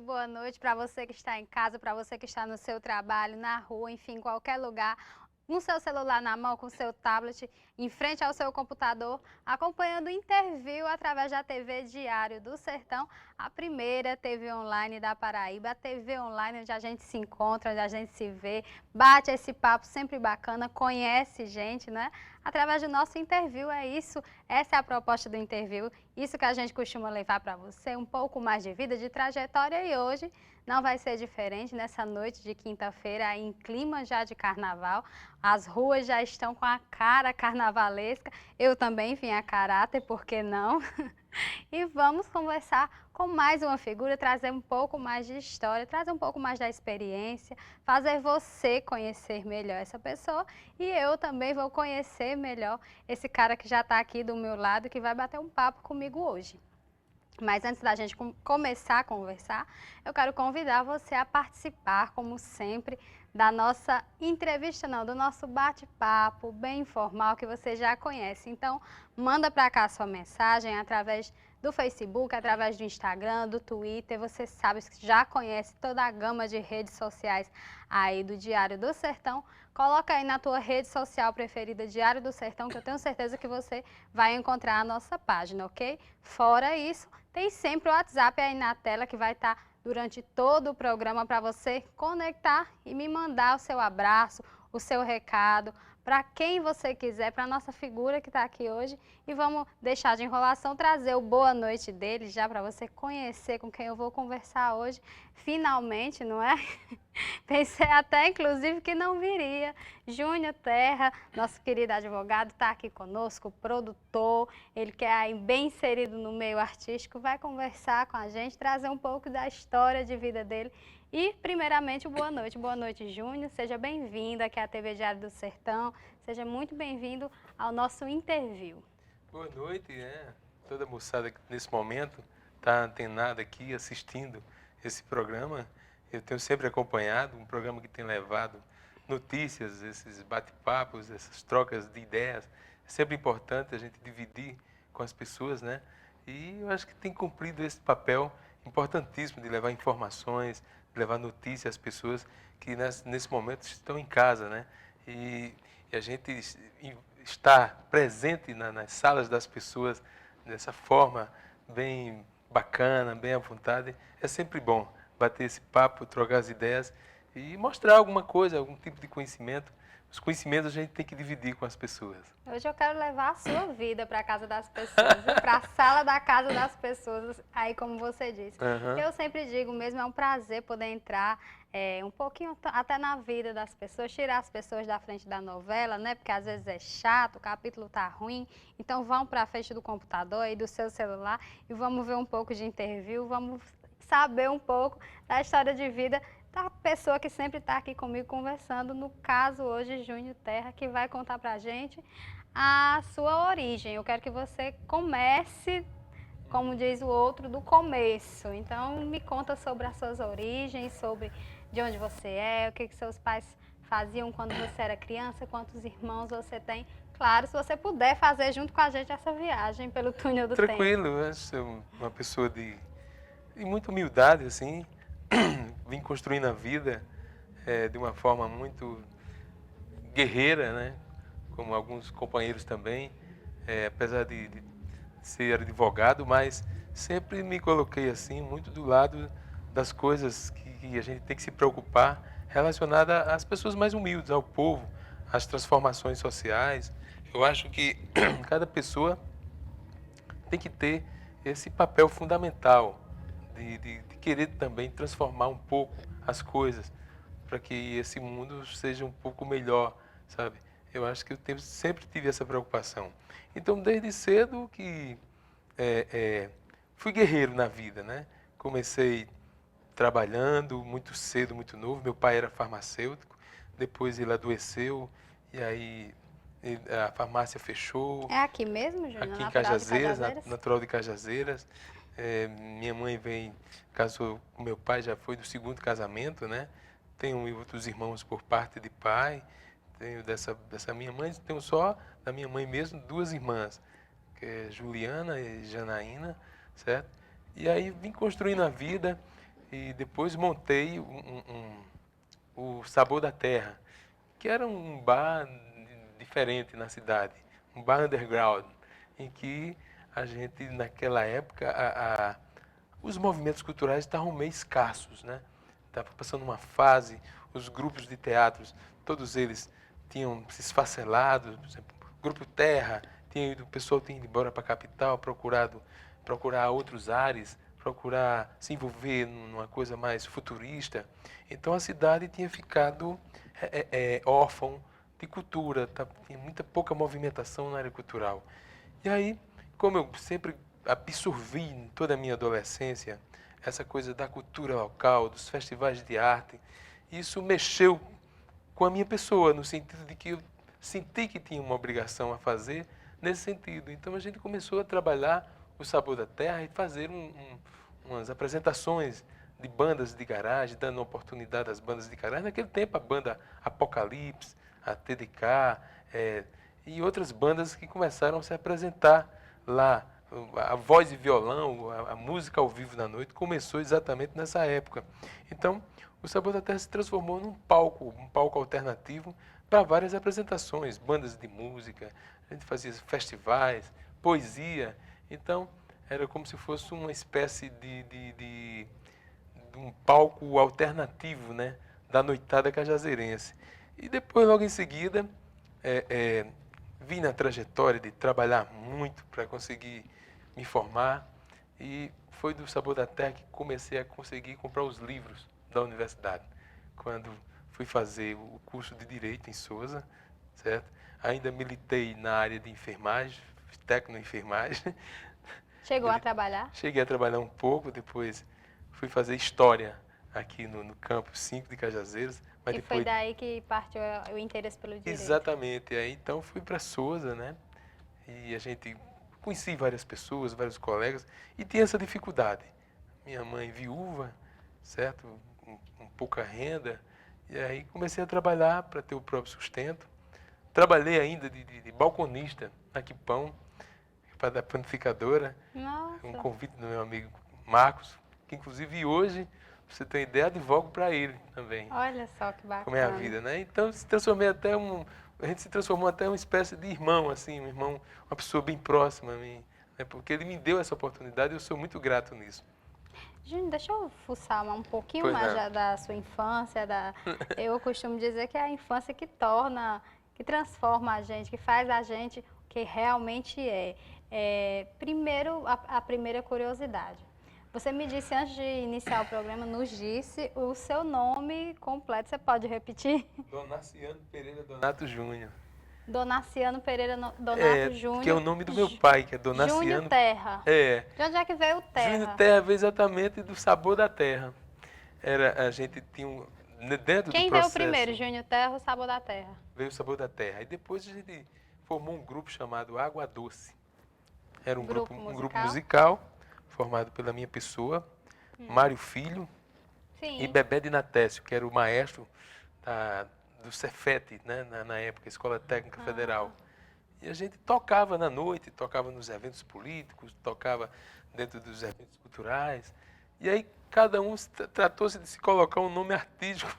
boa noite para você que está em casa, para você que está no seu trabalho, na rua, enfim, em qualquer lugar, com seu celular na mão, com seu tablet, em frente ao seu computador, acompanhando o Interview através da TV Diário do Sertão, a primeira TV online da Paraíba, a TV online onde a gente se encontra, onde a gente se vê, bate esse papo sempre bacana, conhece gente, né? Através do nosso Interview, é isso, essa é a proposta do Interview, isso que a gente costuma levar para você, um pouco mais de vida, de trajetória, e hoje não vai ser diferente. Nessa noite de quinta-feira, em clima já de carnaval, as ruas já estão com a cara carnavalesca, eu também vim a caráter, por que não? E vamos conversar com mais uma figura, trazer um pouco mais de história, trazer um pouco mais da experiência, fazer você conhecer melhor essa pessoa, e eu também vou conhecer melhor esse cara que já está aqui do meu lado, que vai bater um papo comigo hoje. Mas antes da gente começar a conversar, eu quero convidar você a participar, como sempre, da nossa entrevista, não, do nosso bate-papo bem informal que você já conhece. Então, manda para cá a sua mensagem através do Facebook, através do Instagram, do Twitter. Você sabe que já conhece toda a gama de redes sociais aí do Diário do Sertão. Coloca aí na tua rede social preferida Diário do Sertão, que eu tenho certeza que você vai encontrar a nossa página, ok? Fora isso, tem sempre o WhatsApp aí na tela que vai estar durante todo o programa para você conectar e me mandar o seu abraço, o seu recado, para quem você quiser, para a nossa figura que está aqui hoje. E vamos deixar de enrolação, trazer o boa noite dele já para você conhecer com quem eu vou conversar hoje. Finalmente, não é? Pensei até, inclusive, que não viria. Júnior Terra, nosso querido advogado, está aqui conosco, produtor, ele que é aí bem inserido no meio artístico, vai conversar com a gente, trazer um pouco da história de vida dele. E, primeiramente, boa noite. Boa noite, Júnior. Seja bem-vindo aqui à TV Diário do Sertão. Seja muito bem-vindo ao nosso Interview. Boa noite, toda a moçada que nesse momento está antenada aqui assistindo esse programa. Eu tenho sempre acompanhado um programa que tem levado notícias, esses bate-papos, essas trocas de ideias. É sempre importante a gente dividir com as pessoas, né? E eu acho que tem cumprido esse papel importantíssimo de levar informações, de levar notícias às pessoas que nesse momento estão em casa, né? E a gente estar presente nas salas das pessoas dessa forma bem bacana, bem à vontade, é sempre bom bater esse papo, trocar as ideias e mostrar alguma coisa, algum tipo de conhecimento. Os conhecimentos a gente tem que dividir com as pessoas. Hoje eu quero levar a sua vida para a casa das pessoas, para a sala da casa das pessoas, aí como você disse. Uhum. Eu sempre digo mesmo, é um prazer poder entrar um pouquinho até na vida das pessoas, tirar as pessoas da frente da novela, né? Porque às vezes é chato, o capítulo tá ruim. Então vão para a frente do computador e do seu celular e vamos ver um pouco de Interview, vamos saber um pouco da história de vida da pessoa que sempre está aqui comigo conversando, no caso hoje, Júnior Terra, que vai contar pra gente a sua origem. Eu quero que você comece, como diz o outro, do começo. Então, me conta sobre as suas origens, sobre de onde você é, o que seus pais faziam quando você era criança, quantos irmãos você tem. Claro, se você puder fazer junto com a gente essa viagem pelo túnel do tempo. Tranquilo, eu sou uma pessoa de muita humildade, assim. Vim construindo a vida de uma forma muito guerreira, né? Como alguns companheiros também, apesar de ser advogado, mas sempre me coloquei assim, muito do lado das coisas que a gente tem que se preocupar relacionada às pessoas mais humildes, ao povo, às transformações sociais. Eu acho que cada pessoa tem que ter esse papel fundamental de querer também transformar um pouco as coisas para que esse mundo seja um pouco melhor, sabe? Eu acho que eu sempre tive essa preocupação. Então, desde cedo que fui guerreiro na vida, né? Comecei trabalhando muito cedo, muito novo. Meu pai era farmacêutico, depois ele adoeceu e aí a farmácia fechou. É aqui mesmo, Júnior? Aqui em Natural de Cajazeiras, Cajazeiras? natural de Cajazeiras. Minha mãe casou com meu pai, já foi do segundo casamento, né? Tenho outros irmãos por parte de pai. Tenho dessa minha mãe, tenho só da minha mãe mesmo duas irmãs, que é Juliana e Janaína, certo? E aí vim construindo a vida. e depois montei o Sabor da Terra, que era um bar diferente na cidade, um bar underground, em que a gente, naquela época, os movimentos culturais estavam meio escassos, né? Estava passando uma fase, os grupos de teatros, todos eles tinham se esfacelado, por exemplo, o Grupo Terra, o pessoal tinha ido embora para a capital, procurar outros ares, procurar se envolver numa coisa mais futurista. Então a cidade tinha ficado órfã de cultura, tinha muita pouca movimentação na área cultural. E aí, como eu sempre absorvi em toda a minha adolescência essa coisa da cultura local, dos festivais de arte, isso mexeu com a minha pessoa, no sentido de que eu senti que tinha uma obrigação a fazer nesse sentido. Então a gente começou a trabalhar o Sabor da Terra e fazer umas apresentações de bandas de garagem, dando oportunidade às bandas de garagem. Naquele tempo a banda Apocalipse, a TDK, e outras bandas que começaram a se apresentar lá. A voz e violão, a música ao vivo na noite começou exatamente nessa época. Então, o Sabor da Terra se transformou num um palco alternativo para várias apresentações, bandas de música, a gente fazia festivais, poesia. Então, era como se fosse uma espécie de um palco alternativo, né, da noitada cajazeirense. E depois, logo em seguida, vim na trajetória de trabalhar muito para conseguir me formar, e foi do Sabor da Terra que comecei a conseguir comprar os livros da universidade. Quando fui fazer o curso de Direito em Sousa, certo? Ainda militei na área de enfermagem, tecno-enfermagem. Chegou a trabalhar? Cheguei a trabalhar um pouco, depois fui fazer História aqui no campus 5 de Cajazeiras. Mas E depois... foi daí que partiu o interesse pelo direito? Exatamente. E aí então fui para Sousa, né? E a gente conheci várias pessoas, vários colegas, e tinha essa dificuldade. Minha mãe viúva, certo? Com pouca renda, e aí comecei a trabalhar para ter o próprio sustento. Trabalhei ainda de balconista na Quipão, para da panificadora, um Nossa. convite do meu amigo Marcos, que inclusive hoje, pra você ter ideia, advogo para ele também. Olha só que bacana. Como é a vida, né? Então a gente se transformou até uma espécie de irmão, assim, um irmão, uma pessoa bem próxima a mim, né? Porque ele me deu essa oportunidade e eu sou muito grato nisso. Júnior, deixa eu fuçar um pouquinho Pois mais não. da sua infância. Eu costumo dizer que é a infância que torna, que transforma a gente, que faz a gente o que realmente é. Primeiro, a primeira curiosidade. Você me disse antes de iniciar o programa, nos disse o seu nome completo. Você pode repetir? Donaciano Pereira Donato Júnior. Donaciano Pereira Donato Júnior. Que é o nome do meu pai, que é Donaciano. Júnior Terra. É. De onde é que veio o Terra? Júnior Terra veio exatamente do Sabor da Terra. A gente tinha dentro Quem do veio processo. primeiro, Júnior Terra ou Sabor da Terra? Veio o Sabor da Terra. E depois a gente formou um grupo chamado Água Doce. Era um grupo musical formado pela minha pessoa, Mário Filho. Sim. E Bebé de Natécio, que era o maestro do Cefet, né, na época, Escola Técnica Federal. E a gente tocava na noite, tocava nos eventos políticos, tocava dentro dos eventos culturais. E aí cada um tratou-se de se colocar um nome artístico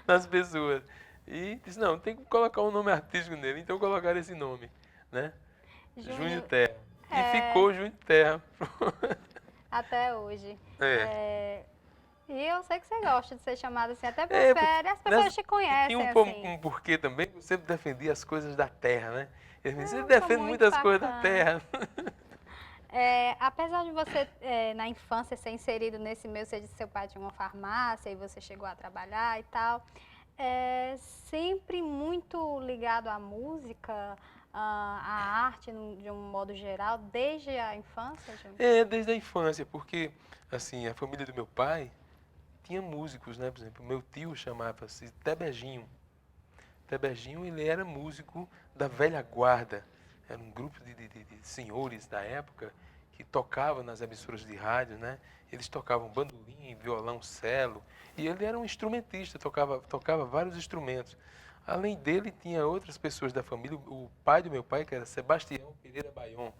nas pessoas. E disse, não, tem que colocar um nome artístico nele, então colocaram esse nome, né? Júnior Terra. E ficou Júnior Terra. Até hoje. É. E eu sei que você gosta de ser chamado assim, até prefere, as pessoas te conhecem tinha assim. Um porquê também, eu sempre defendia as coisas da terra, né? Você defende muitas coisas da terra. Apesar de você, na infância, ser inserido nesse meio, você disse que seu pai tinha uma farmácia e você chegou a trabalhar e tal, sempre muito ligado à música, à arte, de um modo geral, desde a infância, Júnior? Desde a infância, porque assim, a família do meu pai tinha músicos, né? Por exemplo, meu tio chamava-se Tebejinho. Tebejinho, ele era músico da velha guarda. Era um grupo de senhores da época que tocavam nas emissoras de rádio, né? Eles tocavam bandolim, violão, cello. E ele era um instrumentista, tocava vários instrumentos. Além dele, tinha outras pessoas da família. O pai do meu pai, que era Sebastião Pereira Baion,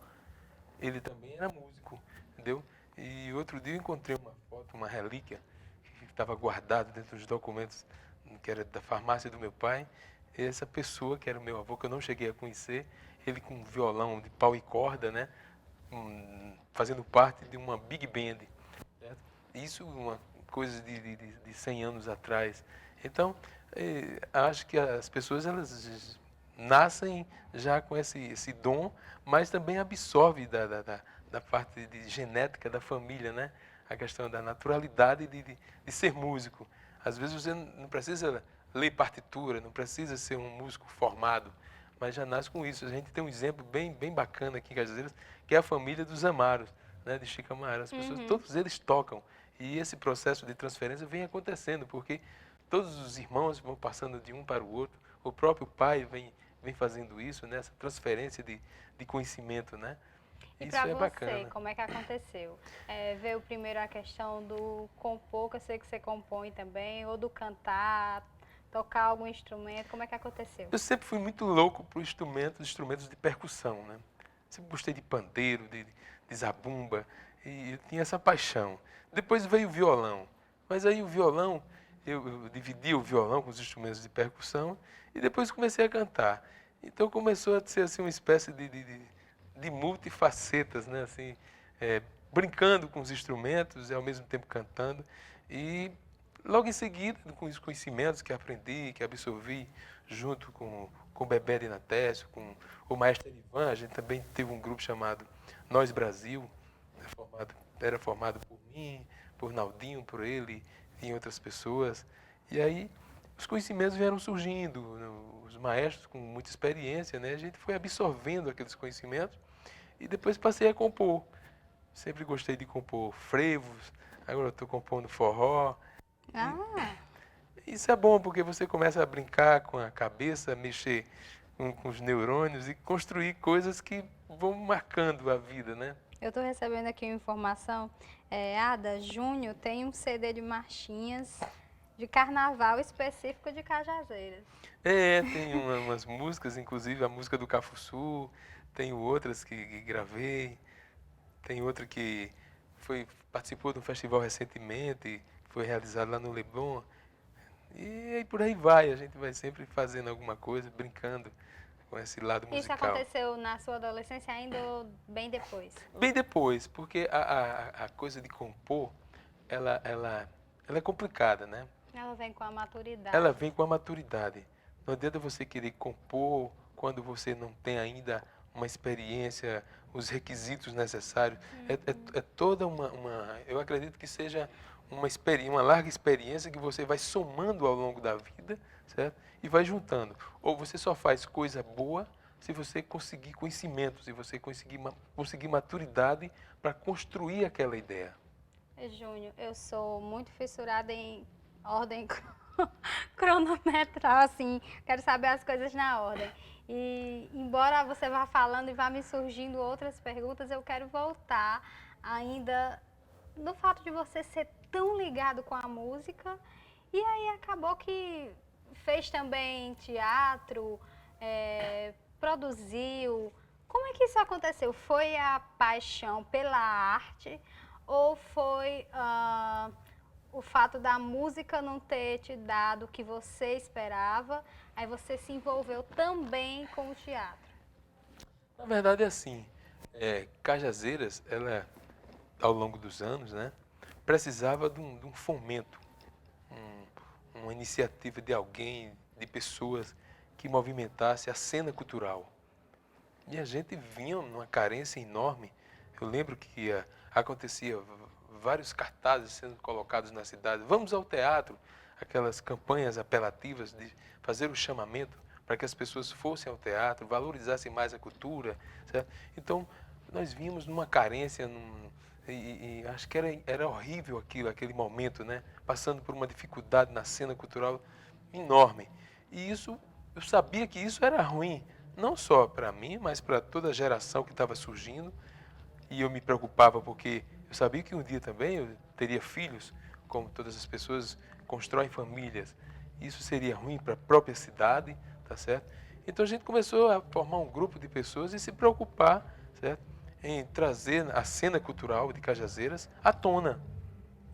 ele também era músico, entendeu? E outro dia eu encontrei uma foto, uma relíquia, que estava guardada dentro dos documentos que era da farmácia do meu pai. E essa pessoa, que era o meu avô, que eu não cheguei a conhecer, ele com um violão de pau e corda, né? Fazendo parte de uma big band. Certo? Isso uma coisa de 100 anos atrás. Então, acho que as pessoas elas nascem já com esse dom, mas também absorve da parte de genética da família, né? A questão da naturalidade de ser músico. Às vezes você não precisa ler partitura, não precisa ser um músico formado, mas já nasce com isso. A gente tem um exemplo bem bacana aqui em Cajazeiras, que é a família dos Amaros, né, de Chico Amaro. As pessoas, Uhum. todos eles tocam. E esse processo de transferência vem acontecendo, porque todos os irmãos vão passando de um para o outro. O próprio pai vem fazendo isso, né, essa transferência de conhecimento, né? E Isso para é você, bacana. como é que aconteceu? Veio primeiro a questão do compor, que eu sei que você compõe também, ou do cantar, tocar algum instrumento, como é que aconteceu? Eu sempre fui muito louco por instrumentos de percussão, né? Sempre gostei de pandeiro, de zabumba, e eu tinha essa paixão. Depois veio o violão, mas aí o violão, eu dividi o violão com os instrumentos de percussão e depois comecei a cantar. Então começou a ser assim uma espécie de multifacetas, né? Assim, brincando com os instrumentos e ao mesmo tempo cantando. E logo em seguida, com os conhecimentos que aprendi, que absorvi, junto com o Bebé de Natécio, com o Maestro Ivan, a gente também teve um grupo chamado Nós Brasil, era formado por mim, por Naldinho, por ele e outras pessoas. E aí os conhecimentos vieram surgindo, os maestros com muita experiência, né? A gente foi absorvendo aqueles conhecimentos e depois passei a compor. Sempre gostei de compor frevos, agora estou compondo forró. E Ah, isso é bom porque você começa a brincar com a cabeça, mexer com os neurônios e construir coisas que vão marcando a vida, né? eu estou recebendo aqui uma informação. Ada, junho tem um CD de marchinhas de carnaval específico de Cajazeiras. Tem umas músicas, inclusive a música do Cafuçu, tenho outras que gravei, tem outra que participou de um festival recentemente, foi realizado lá no Leblon. E aí por aí vai, a gente vai sempre fazendo alguma coisa, brincando com esse lado Isso musical. aconteceu na sua adolescência ainda ou bem depois? Bem depois, porque a coisa de compor, ela é complicada, né? Ela vem com a Ela maturidade. vem com a maturidade. Não adianta você querer compor quando você não tem ainda uma experiência, os requisitos necessários. É toda eu acredito que seja uma larga experiência que você vai somando ao longo da vida, certo? E vai juntando. Ou você só faz coisa boa se você conseguir conhecimento, se você conseguir maturidade para construir aquela ideia. Júnior, eu sou muito fissurada em ordem cronometral, assim, quero saber as coisas na ordem. E embora você vá falando e vá me surgindo outras perguntas, eu quero voltar ainda no fato de você ser tão ligado com a música e aí acabou que fez também teatro, produziu. Como é que isso aconteceu? Foi a paixão pela arte ou foi o fato da música não ter te dado o que você esperava, aí você se envolveu também com o teatro? Na verdade é assim, Cajazeiras, ela ao longo dos anos, né, precisava de um fomento, uma iniciativa de alguém, de pessoas que movimentasse a cena cultural. E a gente vinha numa carência enorme. Eu lembro que acontecia vários cartazes sendo colocados na cidade. Vamos ao teatro, aquelas campanhas apelativas de fazer o chamamento para que as pessoas fossem ao teatro, valorizassem mais a cultura, certo? Então, nós vínhamos numa carência, e acho que era horrível aquele momento, né? Passando por uma dificuldade na cena cultural enorme. E isso, eu sabia que isso era ruim, não só para mim, mas para toda a geração que estava surgindo. E eu me preocupava porque eu sabia que um dia também eu teria filhos, como todas as pessoas constroem famílias. Isso seria ruim para a própria cidade, tá certo? Então a gente começou a formar um grupo de pessoas e se preocupar, certo? em trazer a cena cultural de Cajazeiras à tona.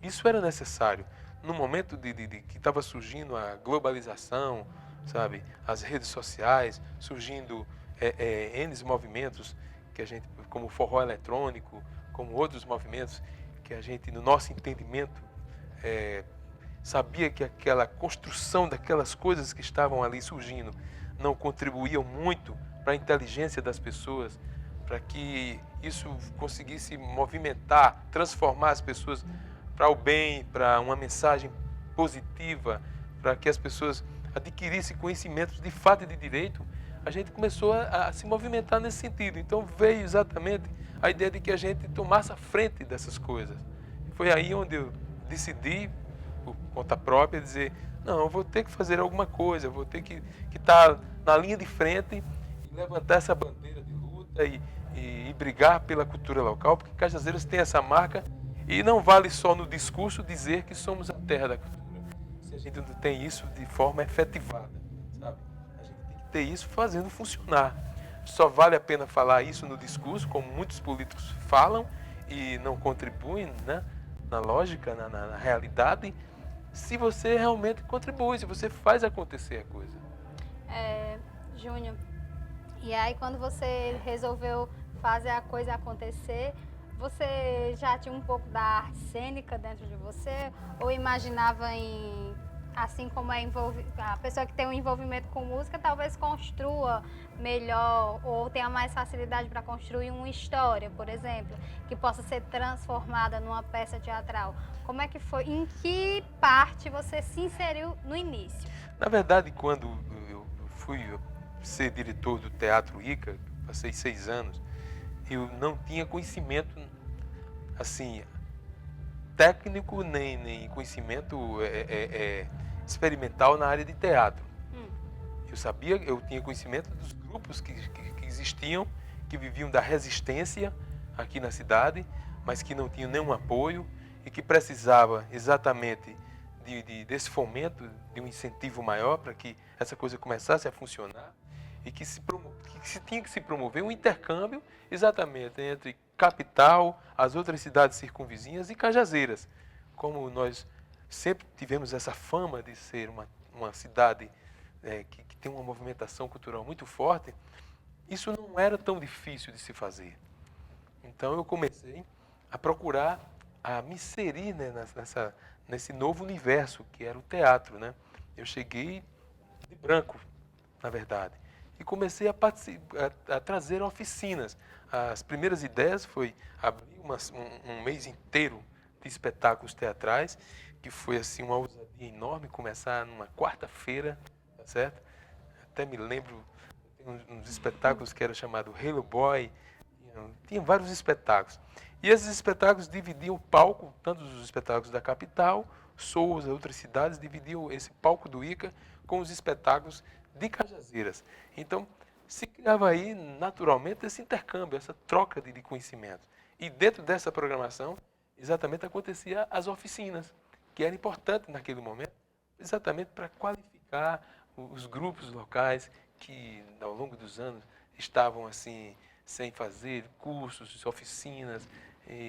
Isso era necessário. No momento que estava surgindo a globalização, sabe, as redes sociais, surgindo N movimentos, que a gente, como o forró eletrônico, como outros movimentos, que a gente, no nosso entendimento, sabia que aquela construção daquelas coisas que estavam ali surgindo não contribuíam muito para a inteligência das pessoas, para que isso conseguisse movimentar, transformar as pessoas para o bem, para uma mensagem positiva, para que as pessoas adquirissem conhecimentos de fato e de direito, a gente começou a se movimentar nesse sentido. Então veio exatamente a ideia de que a gente tomasse a frente dessas coisas. Foi aí onde eu decidi, por conta própria, dizer, não, eu vou ter que fazer alguma coisa, eu vou ter que estar na linha de frente e levantar essa bandeira de luta e brigar pela cultura local, porque Cajazeiras tem essa marca e não vale só no discurso dizer que somos a terra da cultura, se a gente não tem isso de forma efetivada, sabe? A gente tem que ter isso fazendo funcionar. Só vale a pena falar isso no discurso, como muitos políticos falam e não contribuem, né, na lógica, na realidade, se você realmente contribui, se você faz acontecer a coisa. Júnior, e aí quando você resolveu fazer a coisa acontecer, você já tinha um pouco da arte cênica dentro de você? Ou imaginava em, assim como a pessoa que tem um envolvimento com música, talvez construa melhor ou tenha mais facilidade para construir uma história, por exemplo, que possa ser transformada numa peça teatral? Como é que foi? Em que parte você se inseriu no início? Na verdade, quando eu fui ser diretor do Teatro ICA, passei 6 anos, eu não tinha conhecimento, assim, técnico, nem conhecimento experimental na área de teatro. Eu sabia, eu tinha conhecimento dos grupos que existiam, que viviam da resistência aqui na cidade, mas que não tinham nenhum apoio e que precisava exatamente desse fomento, de um incentivo maior para que essa coisa começasse a funcionar e que tinha que se promover um intercâmbio exatamente entre capital, as outras cidades circunvizinhas e Cajazeiras. Como nós sempre tivemos essa fama de ser uma cidade que tem uma movimentação cultural muito forte, isso não era tão difícil de se fazer. Então eu comecei a procurar a me inserir, né, nesse novo universo que era o teatro, né? Eu cheguei de branco, na verdade, e comecei a trazer oficinas. As primeiras ideias foi abrir um mês inteiro de espetáculos teatrais, que foi assim uma ousadia enorme, começar numa quarta-feira, tá certo? Até me lembro, tem uns espetáculos que era chamado Halo Boy, tinha vários espetáculos. E esses espetáculos dividiam o palco, tanto os espetáculos da capital, Souza, outras cidades, dividiam esse palco do ICA com os espetáculos de Cajazeiras. Então, se criava aí, naturalmente, esse intercâmbio, essa troca de conhecimentos. E dentro dessa programação, exatamente acontecia as oficinas, que era importante naquele momento, exatamente para qualificar os grupos locais que, ao longo dos anos, estavam assim, sem fazer cursos, oficinas,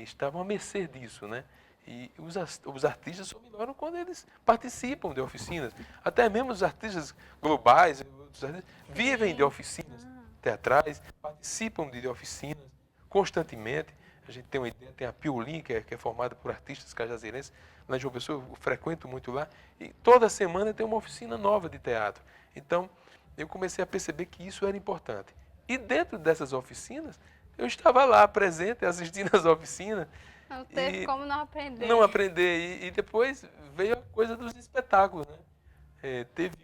estavam à mercê disso, né? E os artistas só melhoram quando eles participam de oficinas. Até mesmo os artistas globais, outros artistas, vivem de oficinas teatrais, participam de oficinas constantemente. A gente tem uma ideia, tem a Piolim, que é formada por artistas cajazeirenses. Lá em João Pessoa, eu frequento muito lá. E toda semana tem uma oficina nova de teatro. Então, eu comecei a perceber que isso era importante. E dentro dessas oficinas, eu estava lá presente, assistindo às oficinas. Não teve como não aprender. Não aprender. E depois veio a coisa dos espetáculos, né? Teve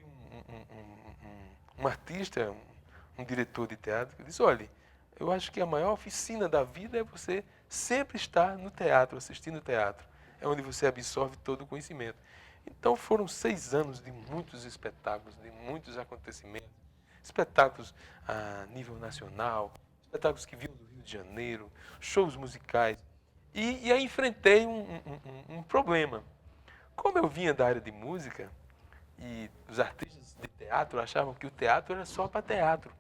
um artista, um diretor de teatro, que disse, olha, eu acho que a maior oficina da vida é você sempre estar no teatro, assistindo teatro. É onde você absorve todo o conhecimento. Então foram 6 anos de muitos espetáculos, de muitos acontecimentos. Espetáculos a nível nacional, espetáculos que vinham do Rio de Janeiro, shows musicais. E aí enfrentei um problema. Como eu vinha da área de música, e os artistas de teatro achavam que o teatro era só para teatro.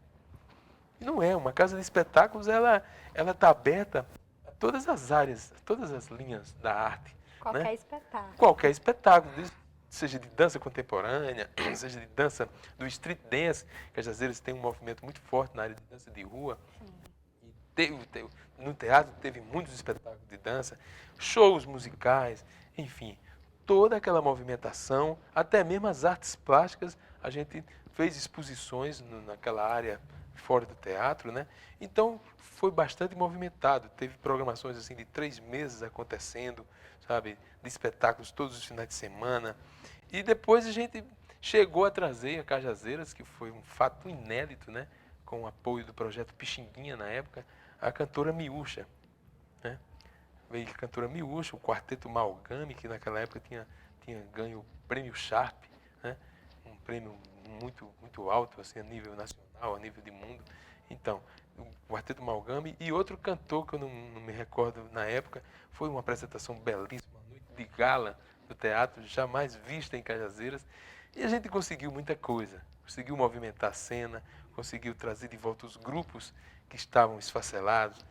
E não é, uma casa de espetáculos, ela está aberta a todas as áreas, a todas as linhas da arte. Qualquer né? espetáculo. Qualquer espetáculo, seja de dança contemporânea, seja de dança do street dance, que às vezes tem um movimento muito forte na área de dança de rua. E no teatro teve muitos espetáculos de dança, shows musicais, enfim, toda aquela movimentação, até mesmo as artes plásticas, a gente fez exposições naquela área fora do teatro, né? Então foi bastante movimentado, teve programações assim de 3 meses acontecendo, sabe, de espetáculos todos os finais de semana. E depois a gente chegou a trazer a Cajazeiras, que foi um fato inédito, né? Com o apoio do projeto Pixinguinha na época, a cantora Miúcha, né? Veio a cantora Miúcha, o quarteto Malgame, que naquela época tinha ganho o prêmio Sharp, né? Um prêmio muito alto, assim, a nível nacional, a nível de mundo. Então, o quarteto Malgame e outro cantor que eu não me recordo na época, foi uma apresentação belíssima, uma noite de gala do teatro, jamais vista em Cajazeiras. E a gente conseguiu muita coisa, conseguiu movimentar a cena, conseguiu trazer de volta os grupos que estavam esfacelados,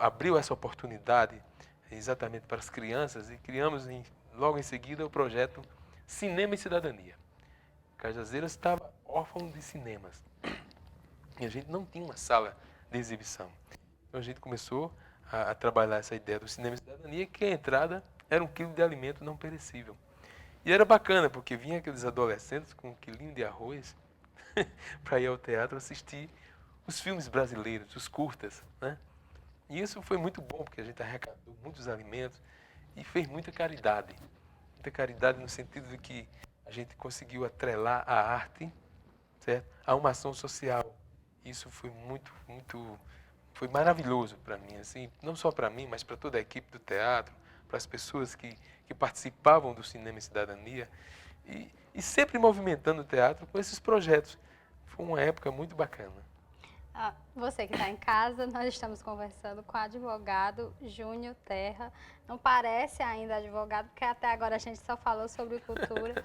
abriu essa oportunidade exatamente para as crianças e criamos logo em seguida o projeto Cinema e Cidadania. Cajazeiras estava órfão de cinemas e a gente não tinha uma sala de exibição. Então a gente começou a trabalhar essa ideia do Cinema e Cidadania, que a entrada era 1 quilo de alimento não perecível. E era bacana, porque vinha aqueles adolescentes com 1 quilinho de arroz para ir ao teatro assistir os filmes brasileiros, os curtas, né? E isso foi muito bom, porque a gente arrecadou muitos alimentos e fez muita caridade. Muita caridade no sentido de que a gente conseguiu atrelar a arte, certo, a uma ação social. Isso foi foi maravilhoso para mim, assim, não só para mim, mas para toda a equipe do teatro, para as pessoas que participavam do Cinema e Cidadania, e sempre movimentando o teatro com esses projetos. Foi uma época muito bacana. Você que está em casa, nós estamos conversando com o advogado Júnior Terra. Não parece ainda advogado, porque até agora a gente só falou sobre cultura.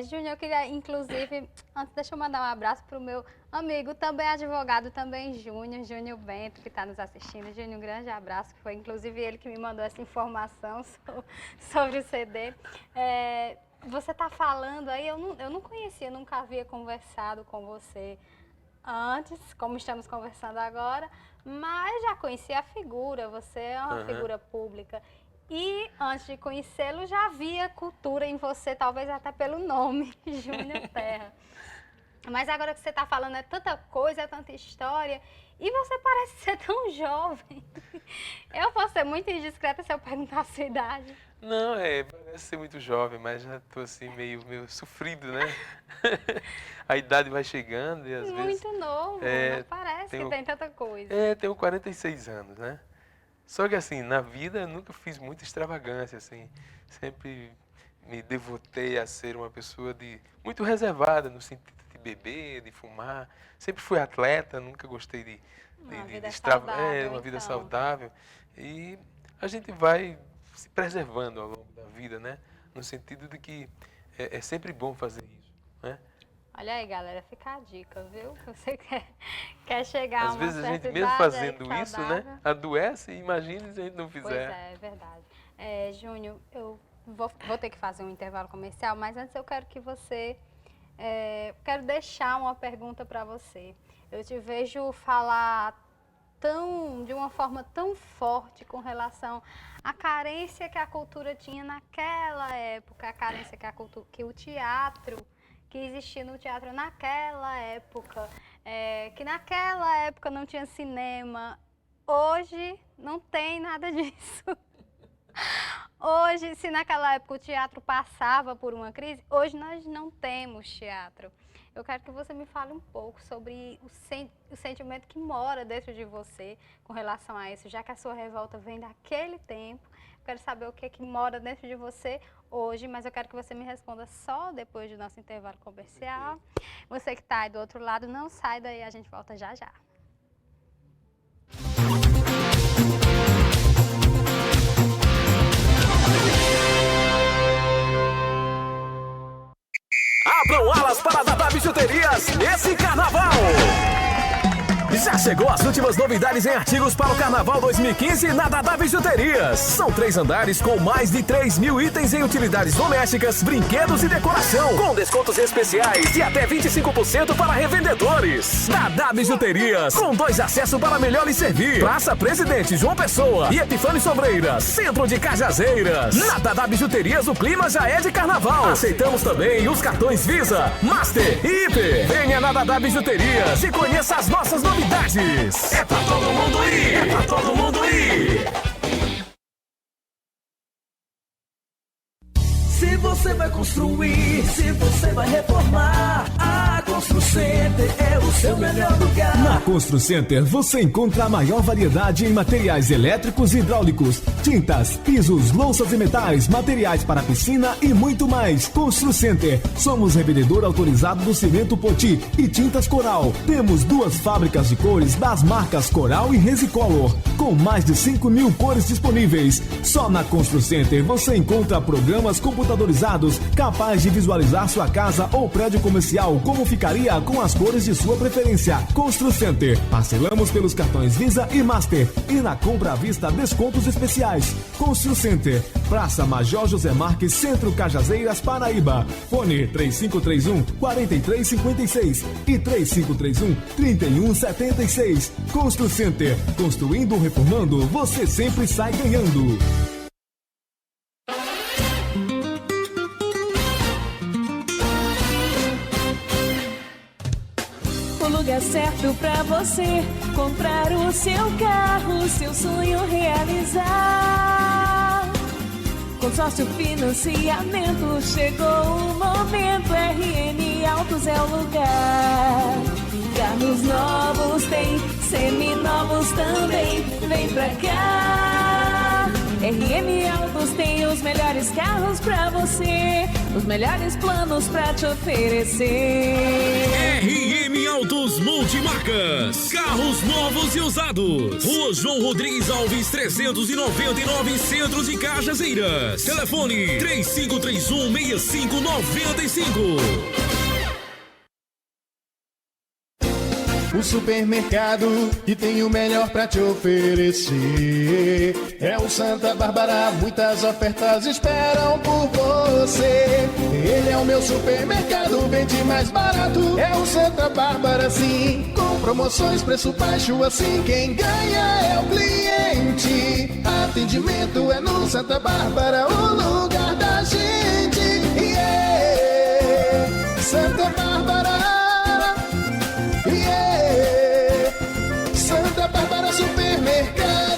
Júnior, eu queria, inclusive, antes deixa eu mandar um abraço para o meu amigo, também advogado, também Júnior Bento, que está nos assistindo. Júnior, um grande abraço, que foi inclusive ele que me mandou essa informação sobre o CD. Você está falando aí, eu não conhecia, nunca havia conversado com você antes, como estamos conversando agora, mas já conhecia a figura, você é uma figura pública. E antes de conhecê-lo, já havia cultura em você, talvez até pelo nome, Júnior Terra. Mas agora que você está falando é tanta coisa, é tanta história, e você parece ser tão jovem. Eu vou ser muito indiscreta se eu perguntar a sua idade. Não, parece ser muito jovem, mas já estou assim meio sofrido, né? A idade vai chegando e às vezes... Muito novo, não parece que tem tanta coisa. Tenho 46 anos, né? Só que assim, na vida eu nunca fiz muita extravagância, assim. Sempre me devotei a ser uma pessoa muito reservada no sentido de beber, de fumar. Sempre fui atleta, nunca gostei de uma vida saudável. E a gente vai se preservando ao longo da vida, né? No sentido de que é sempre bom fazer isso, né? Olha aí, galera, fica a dica, viu? Você quer chegar a uma certa idade. Às vezes a gente mesmo fazendo isso, né? Adoece, imagine se a gente não fizer. Pois é verdade. Júnior, eu vou ter que fazer um intervalo comercial, mas antes eu quero que você... quero deixar uma pergunta para você. Eu te vejo falar de uma forma tão forte com relação à carência que a cultura tinha naquela época, a carência que o teatro, que existia no teatro naquela época, que naquela época não tinha cinema. Hoje não tem nada disso. Hoje, se naquela época o teatro passava por uma crise, hoje nós não temos teatro. Eu quero que você me fale um pouco sobre o sentimento que mora dentro de você com relação a isso, já que a sua revolta vem daquele tempo. Eu quero saber o que é que mora dentro de você hoje, mas eu quero que você me responda só depois do nosso intervalo comercial. Você que está aí do outro lado, não sai daí, a gente volta já já. Abram alas para Dada Bijuterias nesse carnaval! Chegou as últimas novidades em artigos para o Carnaval 2015 na Dadá Bijuterias. São 3 andares com mais de 3.000 itens em utilidades domésticas, brinquedos e decoração, com descontos especiais de até 25% para revendedores. Dadá Bijuterias, com 2 acessos para melhor lhe servir. Praça Presidente João Pessoa e Epifânio Sobreira, centro de Cajazeiras. Na Dadá Bijuterias o clima já é de carnaval. Aceitamos também os cartões Visa, Master e Hiper. Venha na Dadá Bijuterias e conheça as nossas novidades. É pra todo mundo ir! É pra todo mundo ir! Se você vai construir, se você vai reformar, a Construcenter é o seu melhor lugar. Na Construcenter você encontra a maior variedade em materiais elétricos e hidráulicos, tintas, pisos, louças e metais, materiais para piscina e muito mais. Construcenter, somos revendedor autorizado do cimento Poti e tintas Coral. Temos 2 fábricas de cores das marcas Coral e Resicolor, com mais de 5.000 cores disponíveis. Só na Construcenter você encontra programas computadorizados capazes de visualizar sua casa ou prédio comercial como ficaria com as cores de sua preferência. Construcenter, parcelamos pelos cartões Visa e Master e na compra à vista descontos especiais. Construcenter, Praça Major José Marques, Centro Cajazeiras, Paraíba. Fone 3531-4356 e 3531-3176. Construcenter, construindo ou reformando, você sempre sai ganhando. Lugar certo pra você comprar o seu carro, seu sonho realizar. Consórcio Financiamento, chegou o momento, RN Autos é o lugar. Carros novos tem, seminovos também, vem pra cá. RM Autos tem os melhores carros pra você, os melhores planos pra te oferecer. RM Autos Multimarcas, carros novos e usados. Rua João Rodrigues Alves 399, Centro de Cajazeiras. Telefone 3531-6595. O supermercado que tem o melhor pra te oferecer é o Santa Bárbara, muitas ofertas esperam por você. Ele é o meu supermercado, vende mais barato. É o Santa Bárbara, sim, com promoções, preço baixo assim. Quem ganha é o cliente. Atendimento é no Santa Bárbara, o lugar da gente. Yeah. Santa Bárbara. Santa Bárbara Supermercado.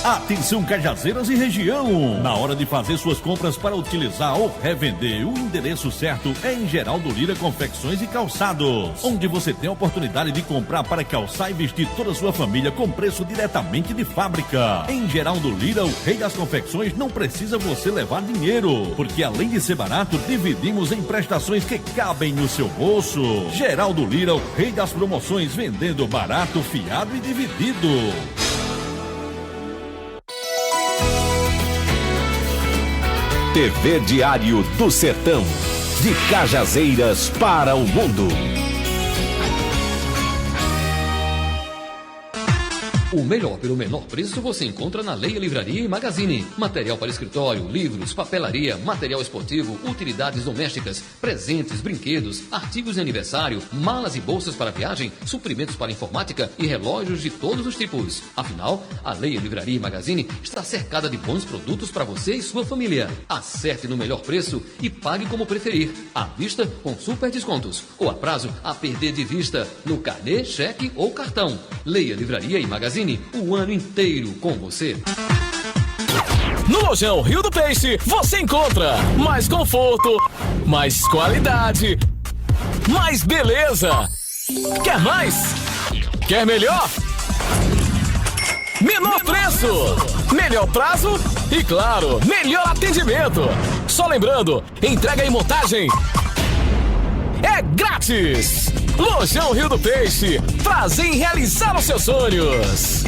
Atenção Cajazeiras e região! Na hora de fazer suas compras para utilizar ou revender, o endereço certo é em Geraldo Lira Confecções e Calçados, onde você tem a oportunidade de comprar para calçar e vestir toda a sua família com preço diretamente de fábrica. Em Geraldo Lira, o rei das confecções, não precisa você levar dinheiro, porque além de ser barato, dividimos em prestações que cabem no seu bolso. Geraldo Lira, o rei das promoções, vendendo barato, fiado e dividido. TV Diário do Sertão, de Cajazeiras para o mundo. O melhor pelo menor preço você encontra na Leia Livraria e Magazine. Material para escritório, livros, papelaria, material esportivo, utilidades domésticas, presentes, brinquedos, artigos de aniversário, malas e bolsas para viagem, suprimentos para informática e relógios de todos os tipos. Afinal, a Leia Livraria e Magazine está cercada de bons produtos para você e sua família. Acerte no melhor preço e pague como preferir. À vista, com super descontos. Ou a prazo, a perder de vista, no carnê, cheque ou cartão. Leia Livraria e Magazine, o ano inteiro com você. No Lojão Rio do Peixe, você encontra mais conforto, mais qualidade, mais beleza. Quer mais? Quer melhor? Menor preço, melhor prazo e, claro, melhor atendimento. Só lembrando, entrega e montagem é grátis. Lojão Rio do Peixe, prazer em realizar os seus sonhos.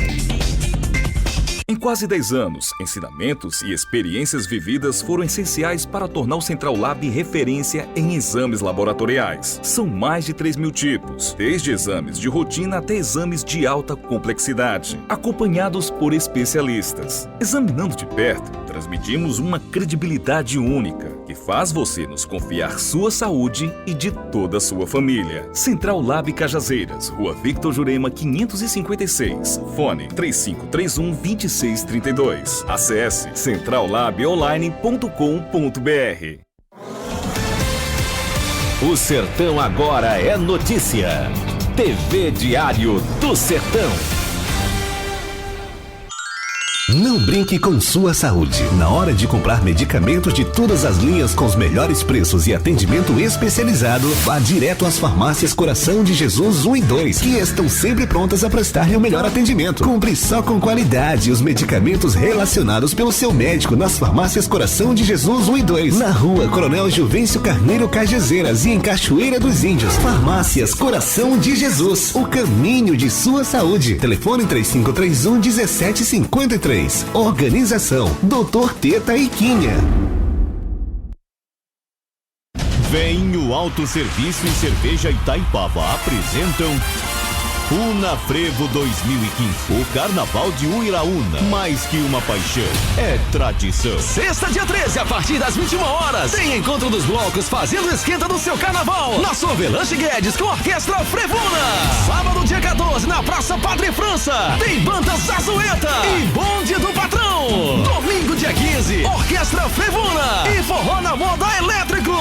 Em quase 10 anos, ensinamentos e experiências vividas foram essenciais para tornar o Central Lab referência em exames laboratoriais. São mais de 3.000 tipos, desde exames de rotina até exames de alta complexidade, acompanhados por especialistas. Examinando de perto, transmitimos uma credibilidade única, que faz você nos confiar sua saúde e de toda a sua família. Central Lab Cajazeiras, Rua Victor Jurema 556, fone 3531-2632. Acesse centrallabonline.com.br. O Sertão agora é notícia. TV Diário do Sertão. Não brinque com sua saúde. Na hora de comprar medicamentos de todas as linhas com os melhores preços e atendimento especializado, vá direto às farmácias Coração de Jesus 1 e 2, que estão sempre prontas a prestar-lhe o melhor atendimento. Compre só com qualidade os medicamentos relacionados pelo seu médico nas farmácias Coração de Jesus 1 e 2, na Rua Coronel Juvencio Carneiro Cajazeiras e em Cachoeira dos Índios. Farmácias Coração de Jesus, o caminho de sua saúde. Telefone 3531-1753. Organização Dr. Teta e Quinha. Vem o Autosserviço e Cerveja Itaipava apresentam Unafrevo 2015, o Carnaval de Uiraúna, mais que uma paixão, é tradição. Sexta, dia 13, a partir das 21 horas, tem encontro dos blocos fazendo esquenta do seu carnaval, na Sorvelanche Guedes com a Orquestra Frevuna. Sábado, dia 14, na Praça Padre França, tem Banda Zazueta e Bonde do Patrão. Domingo, dia 15, Orquestra Frevuna e Forró na Moda Elétrico.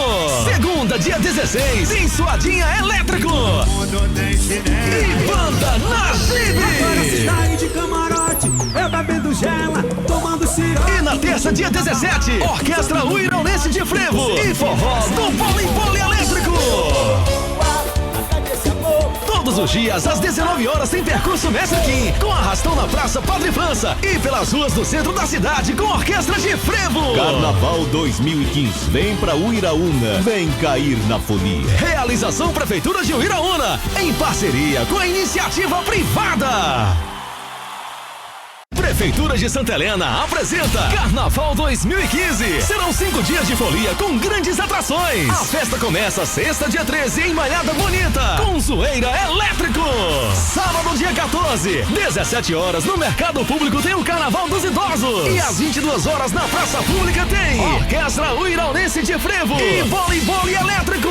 Segunda, dia 16, tem Suadinha Elétrico e Banda Nagibe. Agora se sai de camarote, eu bebendo gela, tomando sirope. E na terça, dia 17, Orquestra Uiraunense de Frevo e Forró do Polimpoli Elétrico. Todos os dias, às 19 horas, tem percurso Mestre Kim, com arrastão na Praça Padre França e pelas ruas do centro da cidade, com orquestra de frevo. Carnaval 2015, vem pra Uiraúna, vem cair na folia. Realização Prefeitura de Uiraúna, em parceria com a iniciativa privada. Prefeitura de Santa Helena apresenta Carnaval 2015. Serão 5 dias de folia com grandes atrações. A festa começa sexta, dia 13, em Malhada Bonita, com Zoeira Elétrico. Sábado, dia 14, 17 horas, no Mercado Público tem o Carnaval dos Idosos. E às 22 horas, na Praça Pública tem Orquestra Uiraunense de Frevo e Voleibol Elétrico.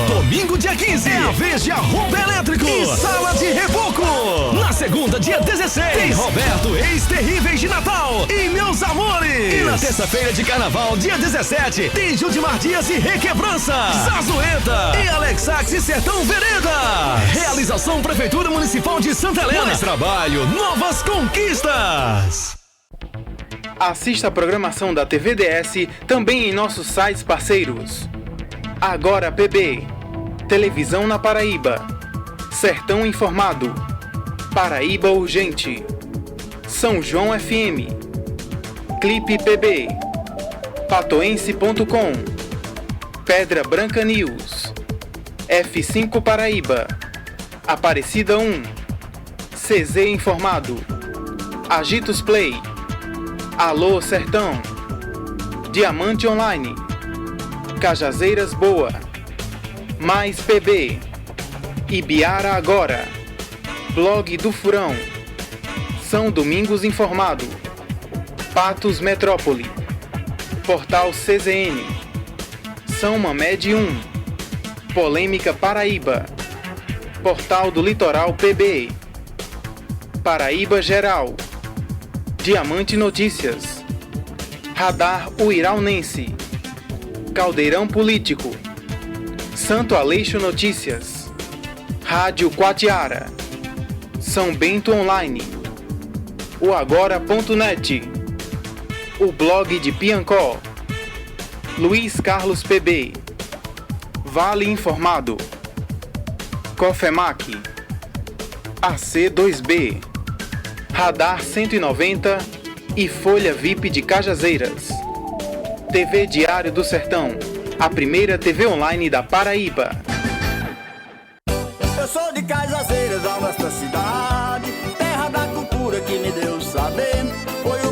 Domingo, dia 15, é a vez de Arruda Elétrico e Sala de Reboco. Na segunda, dia 16, tem Roberto Ex-Terríveis de Natal e Meus Amores. E na terça-feira de Carnaval, dia 17, tem Judimar Dias e Requebrança, Zazueta e Alexax e Sertão Vereda. Realização Prefeitura Municipal de Santa Helena. Mais trabalho, novas conquistas. Assista a programação da TVDS também em nossos sites parceiros. Agora PB, Televisão na Paraíba, Sertão Informado, Paraíba Urgente, São João FM, Clipe PB, Patoense.com, Pedra Branca News, F5 Paraíba, Aparecida 1, CZ Informado, Agitos Play, Alô Sertão, Diamante Online, Cajazeiras Boa, Mais PB, Ibiara Agora, Blog do Furão, São Domingos Informado, Patos Metrópole, Portal CZN, São Mamed 1, Polêmica Paraíba, Portal do Litoral PB, Paraíba Geral, Diamante Notícias, Radar Uiraunense, Caldeirão Político, Santo Aleixo Notícias, Rádio Quatiara, São Bento Online, o Agora.net, o blog de Piancó, Luiz Carlos PB, Vale Informado, Cofemac, AC2B, Radar 190 e Folha VIP de Cajazeiras. TV Diário do Sertão, a primeira TV online da Paraíba. Eu sou de Cajazeiras, a nossa cidade, terra da cultura que me deu saber. Foi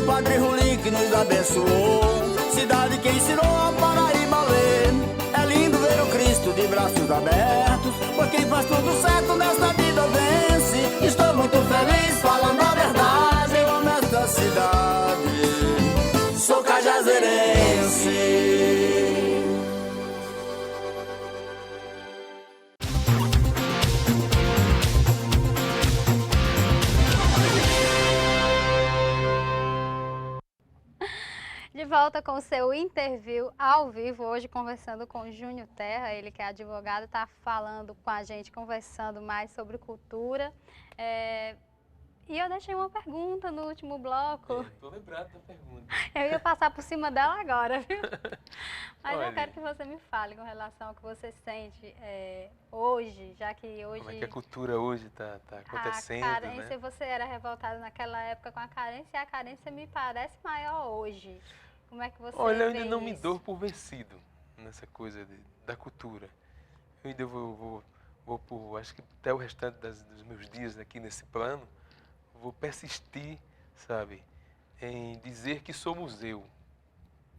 braços abertos, pois quem faz tudo certo nesta vida vence. Estou muito feliz falando a verdade, eu amo esta cidade, sou cajazeirense. De volta com o seu interview ao vivo, hoje conversando com Júnior Terra, ele que é advogado, está falando com a gente, conversando mais sobre cultura. E eu deixei uma pergunta no último bloco. Estou lembrado da pergunta. Eu ia passar por cima dela agora, viu? Mas Olha, eu quero que você me fale com relação ao que você sente hoje, já que hoje... Como é que a cultura hoje está acontecendo, a carência, né? Você era revoltado naquela época com a carência, e a carência me parece maior hoje. Como é que você Olha, eu vê ainda não me isso? dou por vencido nessa coisa da cultura. Eu ainda vou por, acho que até o restante dos meus dias aqui nesse plano, vou persistir, sabe, em dizer que sou museu,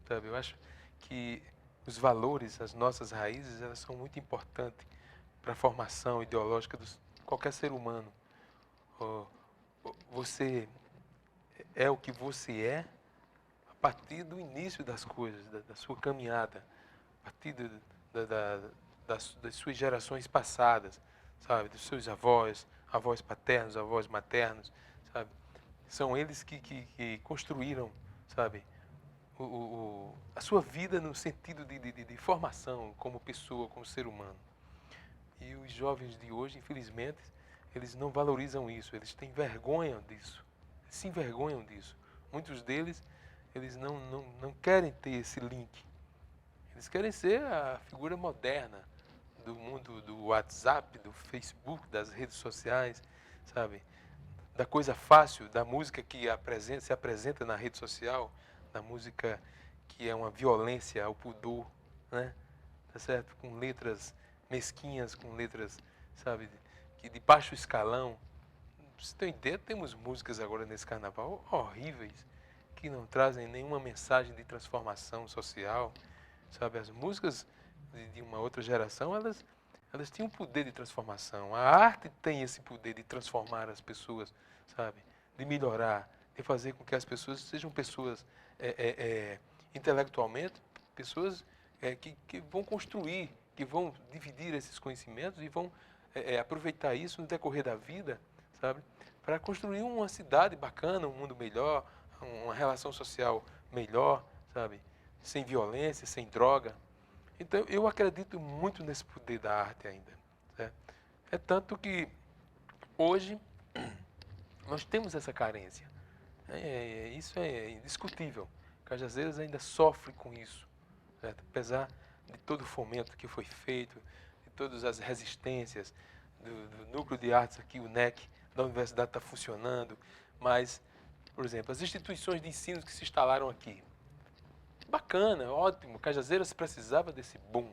sabe? Eu acho que os valores, as nossas raízes, elas são muito importantes para a formação ideológica de qualquer ser humano. Você é o que você é a partir do início das coisas, da sua caminhada, a partir das suas gerações passadas, sabe, dos seus avós paternos, avós maternos, sabe? São eles que construíram, sabe, a sua vida no sentido de formação como pessoa, como ser humano. E os jovens de hoje, infelizmente, eles não valorizam isso, eles têm vergonha disso, eles se envergonham disso. Muitos deles, eles não querem ter esse link. Eles querem ser a figura moderna do mundo do WhatsApp, do Facebook, das redes sociais, sabe? Da coisa fácil, da música que se apresenta na rede social, da música que é uma violência ao pudor, né? Tá certo? Com letras mesquinhas, com letras, sabe, que de baixo escalão. Pra você ter ideia, temos músicas agora nesse carnaval horríveis, que não trazem nenhuma mensagem de transformação social, sabe? As músicas de uma outra geração, elas têm um poder de transformação. A arte tem esse poder de transformar as pessoas, sabe? De melhorar, de fazer com que as pessoas sejam pessoas intelectualmente, pessoas que vão construir, que vão dividir esses conhecimentos e vão aproveitar isso no decorrer da vida, sabe? Para construir uma cidade bacana, um mundo melhor, uma relação social melhor, sabe? Sem violência, sem droga. Então, eu acredito muito nesse poder da arte ainda. Certo? É tanto que hoje nós temos essa carência. Isso é indiscutível. Cajazeiras ainda sofre com isso. Certo? Apesar de todo o fomento que foi feito, de todas as resistências, do Núcleo de Artes aqui, o NEC, da universidade está funcionando, mas, por exemplo, as instituições de ensino que se instalaram aqui, bacana, ótimo, Cajazeiras precisava desse boom.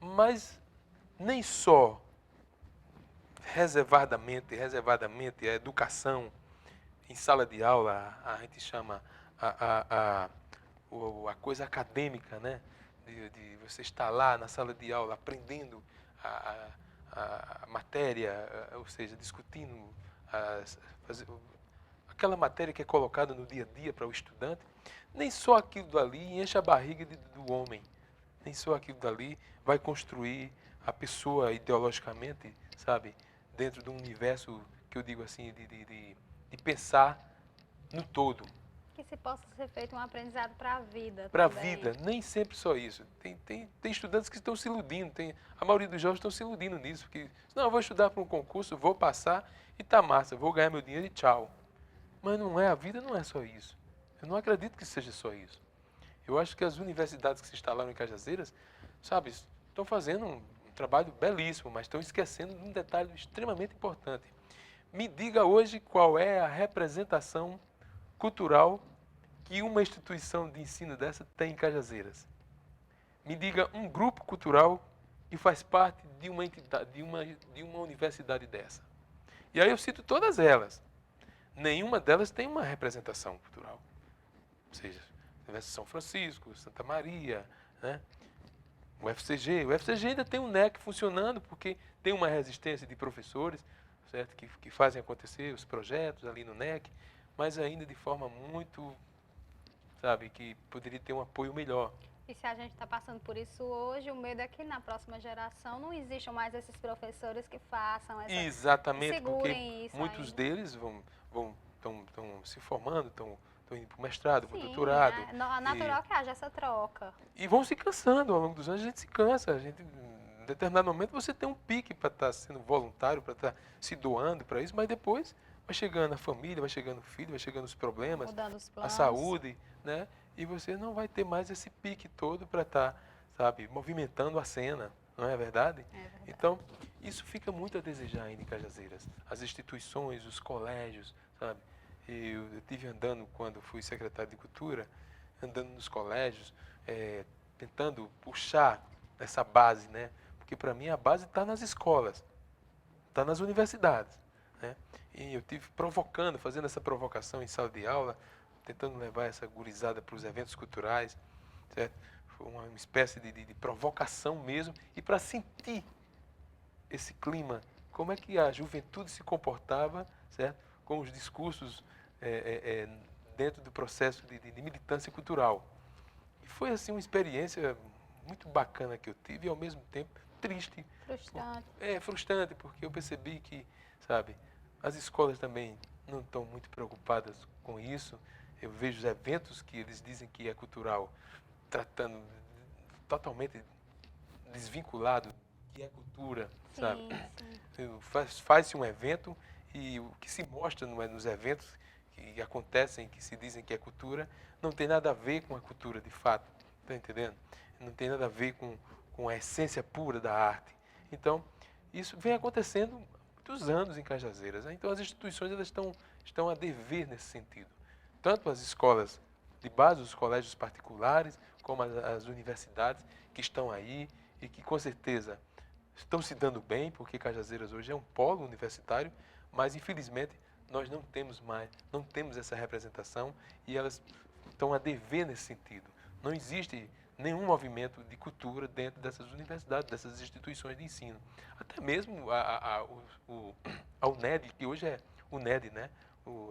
Mas nem só reservadamente a educação em sala de aula, a gente chama a coisa acadêmica, né? De você estar lá na sala de aula aprendendo a matéria, ou seja, discutindo aquela matéria que é colocada no dia a dia para o estudante. Nem só aquilo dali enche a barriga do homem. Nem só aquilo dali vai construir a pessoa ideologicamente, sabe? Dentro de um universo que eu digo assim, de pensar no todo. Que se possa ser feito um aprendizado para a vida. Para a vida, nem sempre só isso. Tem estudantes que estão se iludindo, a maioria dos jovens estão se iludindo nisso, porque, não, eu vou estudar para um concurso, vou passar e tá massa, vou ganhar meu dinheiro e tchau. Mas não é, a vida não é só isso. Eu não acredito que seja só isso. Eu acho que as universidades que se instalaram em Cajazeiras, sabe, estão fazendo um trabalho belíssimo, mas estão esquecendo de um detalhe extremamente importante. Me diga hoje qual é a representação cultural que uma instituição de ensino dessa tem em Cajazeiras. Me diga um grupo cultural que faz parte de uma entidade, de uma universidade dessa. E aí eu cito todas elas. Nenhuma delas tem uma representação cultural. Ou seja, Universidade de São Francisco, Santa Maria, né? O FCG ainda tem um NEC funcionando porque tem uma resistência de professores, certo? Que fazem acontecer os projetos ali no NEC, mas ainda de forma muito, sabe, que poderia ter um apoio melhor. E se a gente está passando por isso hoje, o medo é que na próxima geração não existam mais esses professores que façam essa... Exatamente, porque isso muitos ainda. deles estão se formando, estão indo para o mestrado, para o Sim, doutorado. é natural que haja essa troca. E vão se cansando, ao longo dos anos a gente se cansa. Em determinado momento você tem um pique para estar sendo voluntário, para estar se doando para isso, mas depois vai chegando a família, vai chegando o filho, vai chegando os problemas, Mudando os a planos. saúde, né? E você não vai ter mais esse pique todo para estar, sabe, movimentando a cena, não é verdade? É verdade. Então, isso fica muito a desejar ainda em Cajazeiras. As instituições, os colégios, sabe? Eu estive andando, quando fui secretário de Cultura, andando nos colégios, tentando puxar essa base, né? Porque para mim a base está nas escolas, está nas universidades, né? E eu tive fazendo essa provocação em sala de aula, tentando levar essa gurizada para os eventos culturais, certo? Foi uma espécie de provocação mesmo, e para sentir esse clima, como é que a juventude se comportava, certo? Com os discursos dentro do processo de militância cultural. E foi assim uma experiência muito bacana que eu tive e ao mesmo tempo triste. Frustrante. Frustrante, porque eu percebi que, sabe, as escolas também não estão muito preocupadas com isso. Eu vejo os eventos que eles dizem que é cultural, tratando totalmente desvinculado que é cultura, Sim, sabe? sim. Faz-se um evento e o que se mostra nos eventos que acontecem, que se dizem que é cultura, não tem nada a ver com a cultura de fato, tá entendendo? Não tem nada a ver com a essência pura da arte. Então, isso vem acontecendo há muitos anos em Cajazeiras, né? Então, as instituições elas estão a dever nesse sentido. Tanto as escolas de base, os colégios particulares, como as universidades que estão aí e que, com certeza, estão se dando bem, porque Cajazeiras hoje é um polo universitário, mas, infelizmente, nós não temos essa representação e elas estão a dever nesse sentido. Não existe nenhum movimento de cultura dentro dessas universidades, dessas instituições de ensino. Até mesmo a UNED, que hoje é UNED, né?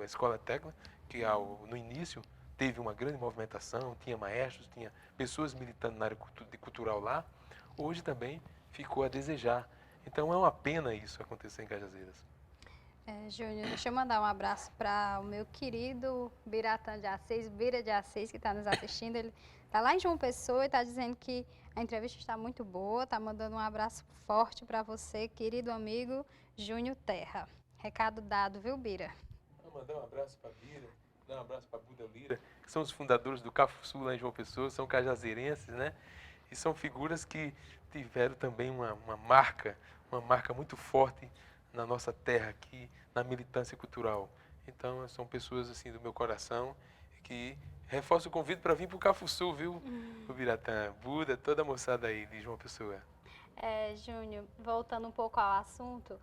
A Escola Técnica, que no início teve uma grande movimentação, tinha maestros, tinha pessoas militando na área cultural lá, hoje também ficou a desejar. Então é uma pena isso acontecer em Cajazeiras. Júnior, deixa eu mandar um abraço para o meu querido Biratã de Assis, Bira de Assis, que está nos assistindo. Ele está lá em João Pessoa e está dizendo que a entrevista está muito boa, está mandando um abraço forte para você, querido amigo Júnior Terra. Recado dado, viu, Bira? Vou mandar um abraço para Bira, dar um abraço para Buda Lira, que são os fundadores do Cafuçu lá em João Pessoa, são cajazeirenses, né? E são figuras que tiveram também uma marca muito forte na nossa terra aqui, na militância cultural. Então, são pessoas assim do meu coração que reforço o convite para vir para o Cafuçu, viu? O Biratã, Buda, toda a moçada aí de João Pessoa. Júnior, voltando um pouco ao assunto,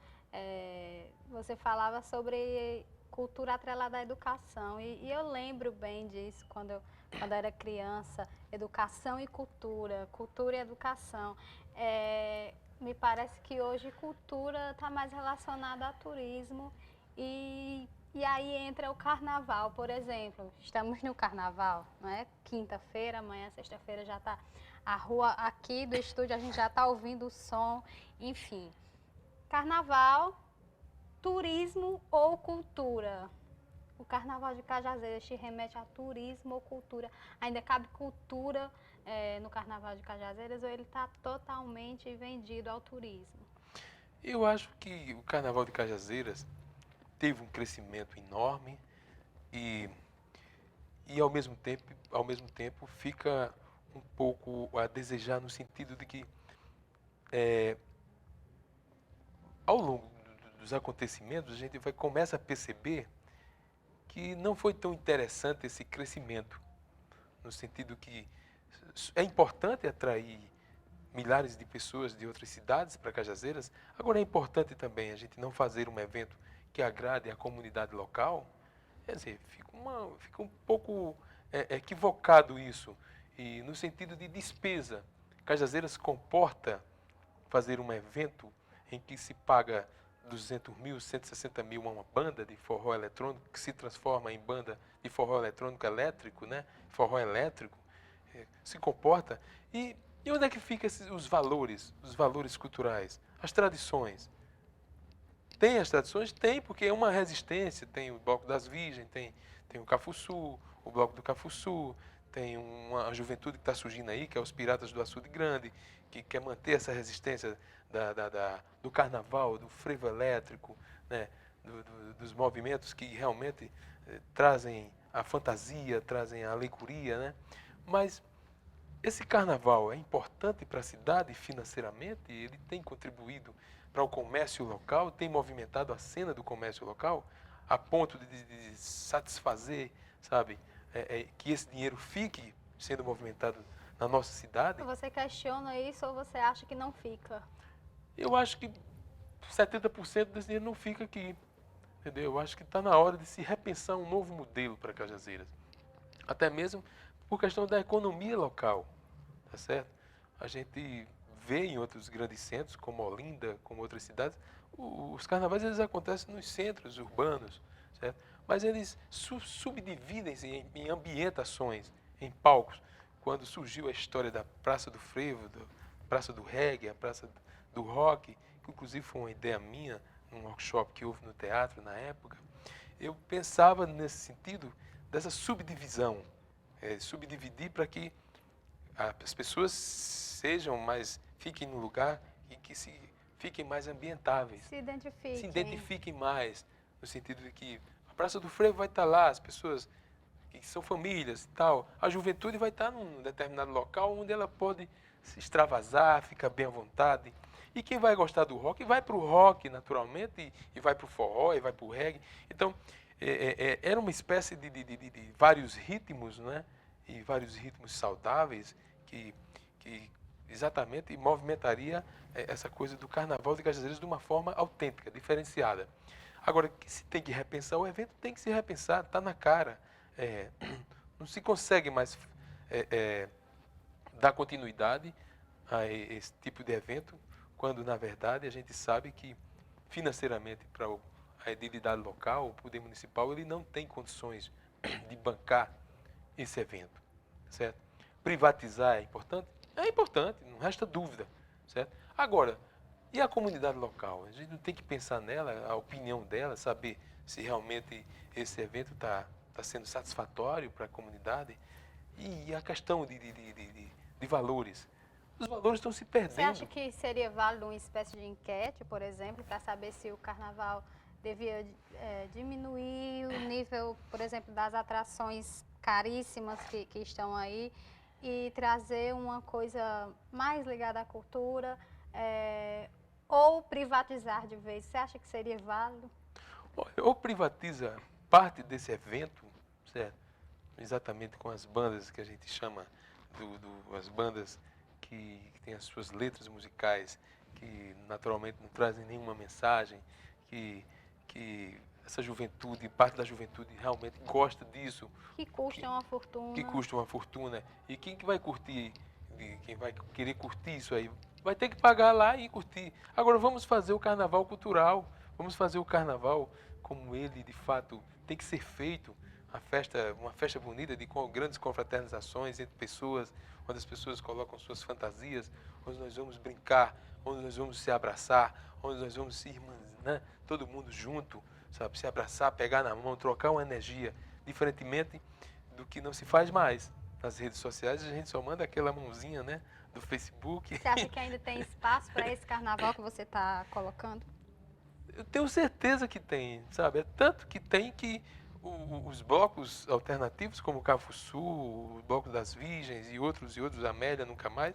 você falava sobre cultura atrelada à educação e eu lembro bem disso quando eu era criança, educação e cultura e educação. Me parece que hoje cultura está mais relacionada a turismo e aí entra o carnaval, por exemplo. Estamos no carnaval, não é? Quinta-feira, amanhã, sexta-feira já está a rua aqui do estúdio, a gente já está ouvindo o som, enfim. Carnaval, turismo ou cultura? O carnaval de Cajazeiras te remete a turismo ou cultura? Ainda cabe cultura no carnaval de Cajazeiras ou ele está totalmente vendido ao turismo? Eu acho que o carnaval de Cajazeiras teve um crescimento enorme e ao mesmo tempo fica um pouco a desejar no sentido de que ao longo dos acontecimentos a gente começa a perceber que não foi tão interessante esse crescimento, no sentido que é importante atrair milhares de pessoas de outras cidades para Cajazeiras, agora é importante também a gente não fazer um evento que agrade a comunidade local. Quer dizer, fica um pouco equivocado isso, e no sentido de despesa Cajazeiras comporta fazer um evento em que se paga 200 mil, 160 mil a uma banda de forró eletrônico, que se transforma em banda de forró eletrônico elétrico, né? Forró elétrico, se comporta. E onde é que ficam os valores culturais, as tradições? Tem as tradições? Tem, porque é uma resistência. Tem o Bloco das Virgens, tem o Cafuçu, o Bloco do Cafuçu, tem uma juventude que está surgindo aí, que é os Piratas do Açude Grande, que quer manter essa resistência do carnaval, do frevo elétrico, né? Dos movimentos que realmente trazem a fantasia, trazem a alegoria, né? Mas esse carnaval é importante para a cidade financeiramente, ele tem contribuído para o comércio local, tem movimentado a cena do comércio local, a ponto de satisfazer, sabe, que esse dinheiro fique sendo movimentado na nossa cidade. Você questiona isso ou você acha que não fica? Eu acho que 70% desse dinheiro não fica aqui, entendeu? Eu acho que está na hora de se repensar um novo modelo para Cajazeiras, até mesmo por questão da economia local, tá certo? A gente vê em outros grandes centros, como Olinda, como outras cidades, os carnavais eles acontecem nos centros urbanos, certo? Mas eles subdividem-se em ambientações, em palcos. Quando surgiu a história da Praça do Frevo, da Praça do Reggae, a Praça do Rock, que inclusive foi uma ideia minha, num workshop que houve no teatro na época, eu pensava nesse sentido dessa subdivisão, subdividir para que as pessoas fiquem no lugar e que fiquem mais ambientáveis. Se identifiquem. Se identifiquem mais, no sentido de que a Praça do Frevo vai estar lá, as pessoas que são famílias e tal. A juventude vai estar num determinado local onde ela pode se extravasar, ficar bem à vontade. E quem vai gostar do rock, vai para o rock, naturalmente, e vai para o forró, e vai para o reggae. Então, era uma espécie de vários ritmos, né? E vários ritmos saudáveis que exatamente movimentaria essa coisa do carnaval de Cajazeiras de uma forma autêntica, diferenciada. Agora, que se tem que repensar, o evento tem que se repensar, está na cara. Não se consegue mais dar continuidade a esse tipo de evento, quando, na verdade, a gente sabe que, financeiramente, para a edilidade local, o poder municipal, ele não tem condições de bancar esse evento, certo? Privatizar é importante? É importante, não resta dúvida, certo? Agora, e a comunidade local? A gente não tem que pensar nela, a opinião dela, saber se realmente esse evento está sendo satisfatório para a comunidade? E a questão de valores? Os valores estão se perdendo. Você acha que seria válido uma espécie de enquete, por exemplo, para saber se o carnaval devia diminuir o nível, por exemplo, das atrações caríssimas que estão aí e trazer uma coisa mais ligada à cultura, ou privatizar de vez? Você acha que seria válido? Ou privatiza parte desse evento, certo? Exatamente com as bandas que a gente chama, as bandas que têm as suas letras musicais, que naturalmente não trazem nenhuma mensagem, que essa juventude, parte da juventude realmente gosta disso. Que custa uma fortuna. Que custa uma fortuna. E quem que vai curtir, quem vai querer curtir isso aí, vai ter que pagar lá e curtir. Agora vamos fazer o carnaval cultural, vamos fazer o carnaval como ele de fato tem que ser feito. Uma festa bonita de grandes confraternizações entre pessoas, onde as pessoas colocam suas fantasias, onde nós vamos brincar, onde nós vamos se abraçar, onde nós vamos se né? Todo mundo junto, sabe? Se abraçar, pegar na mão, trocar uma energia, diferentemente do que não se faz mais. Nas redes sociais a gente só manda aquela mãozinha, né? Do Facebook. Você acha que ainda tem espaço para esse carnaval que você está colocando? Eu tenho certeza que tem, sabe? É tanto que tem que os blocos alternativos, como o Cafuçu, o Bloco das Virgens e outros, Amélia Nunca Mais,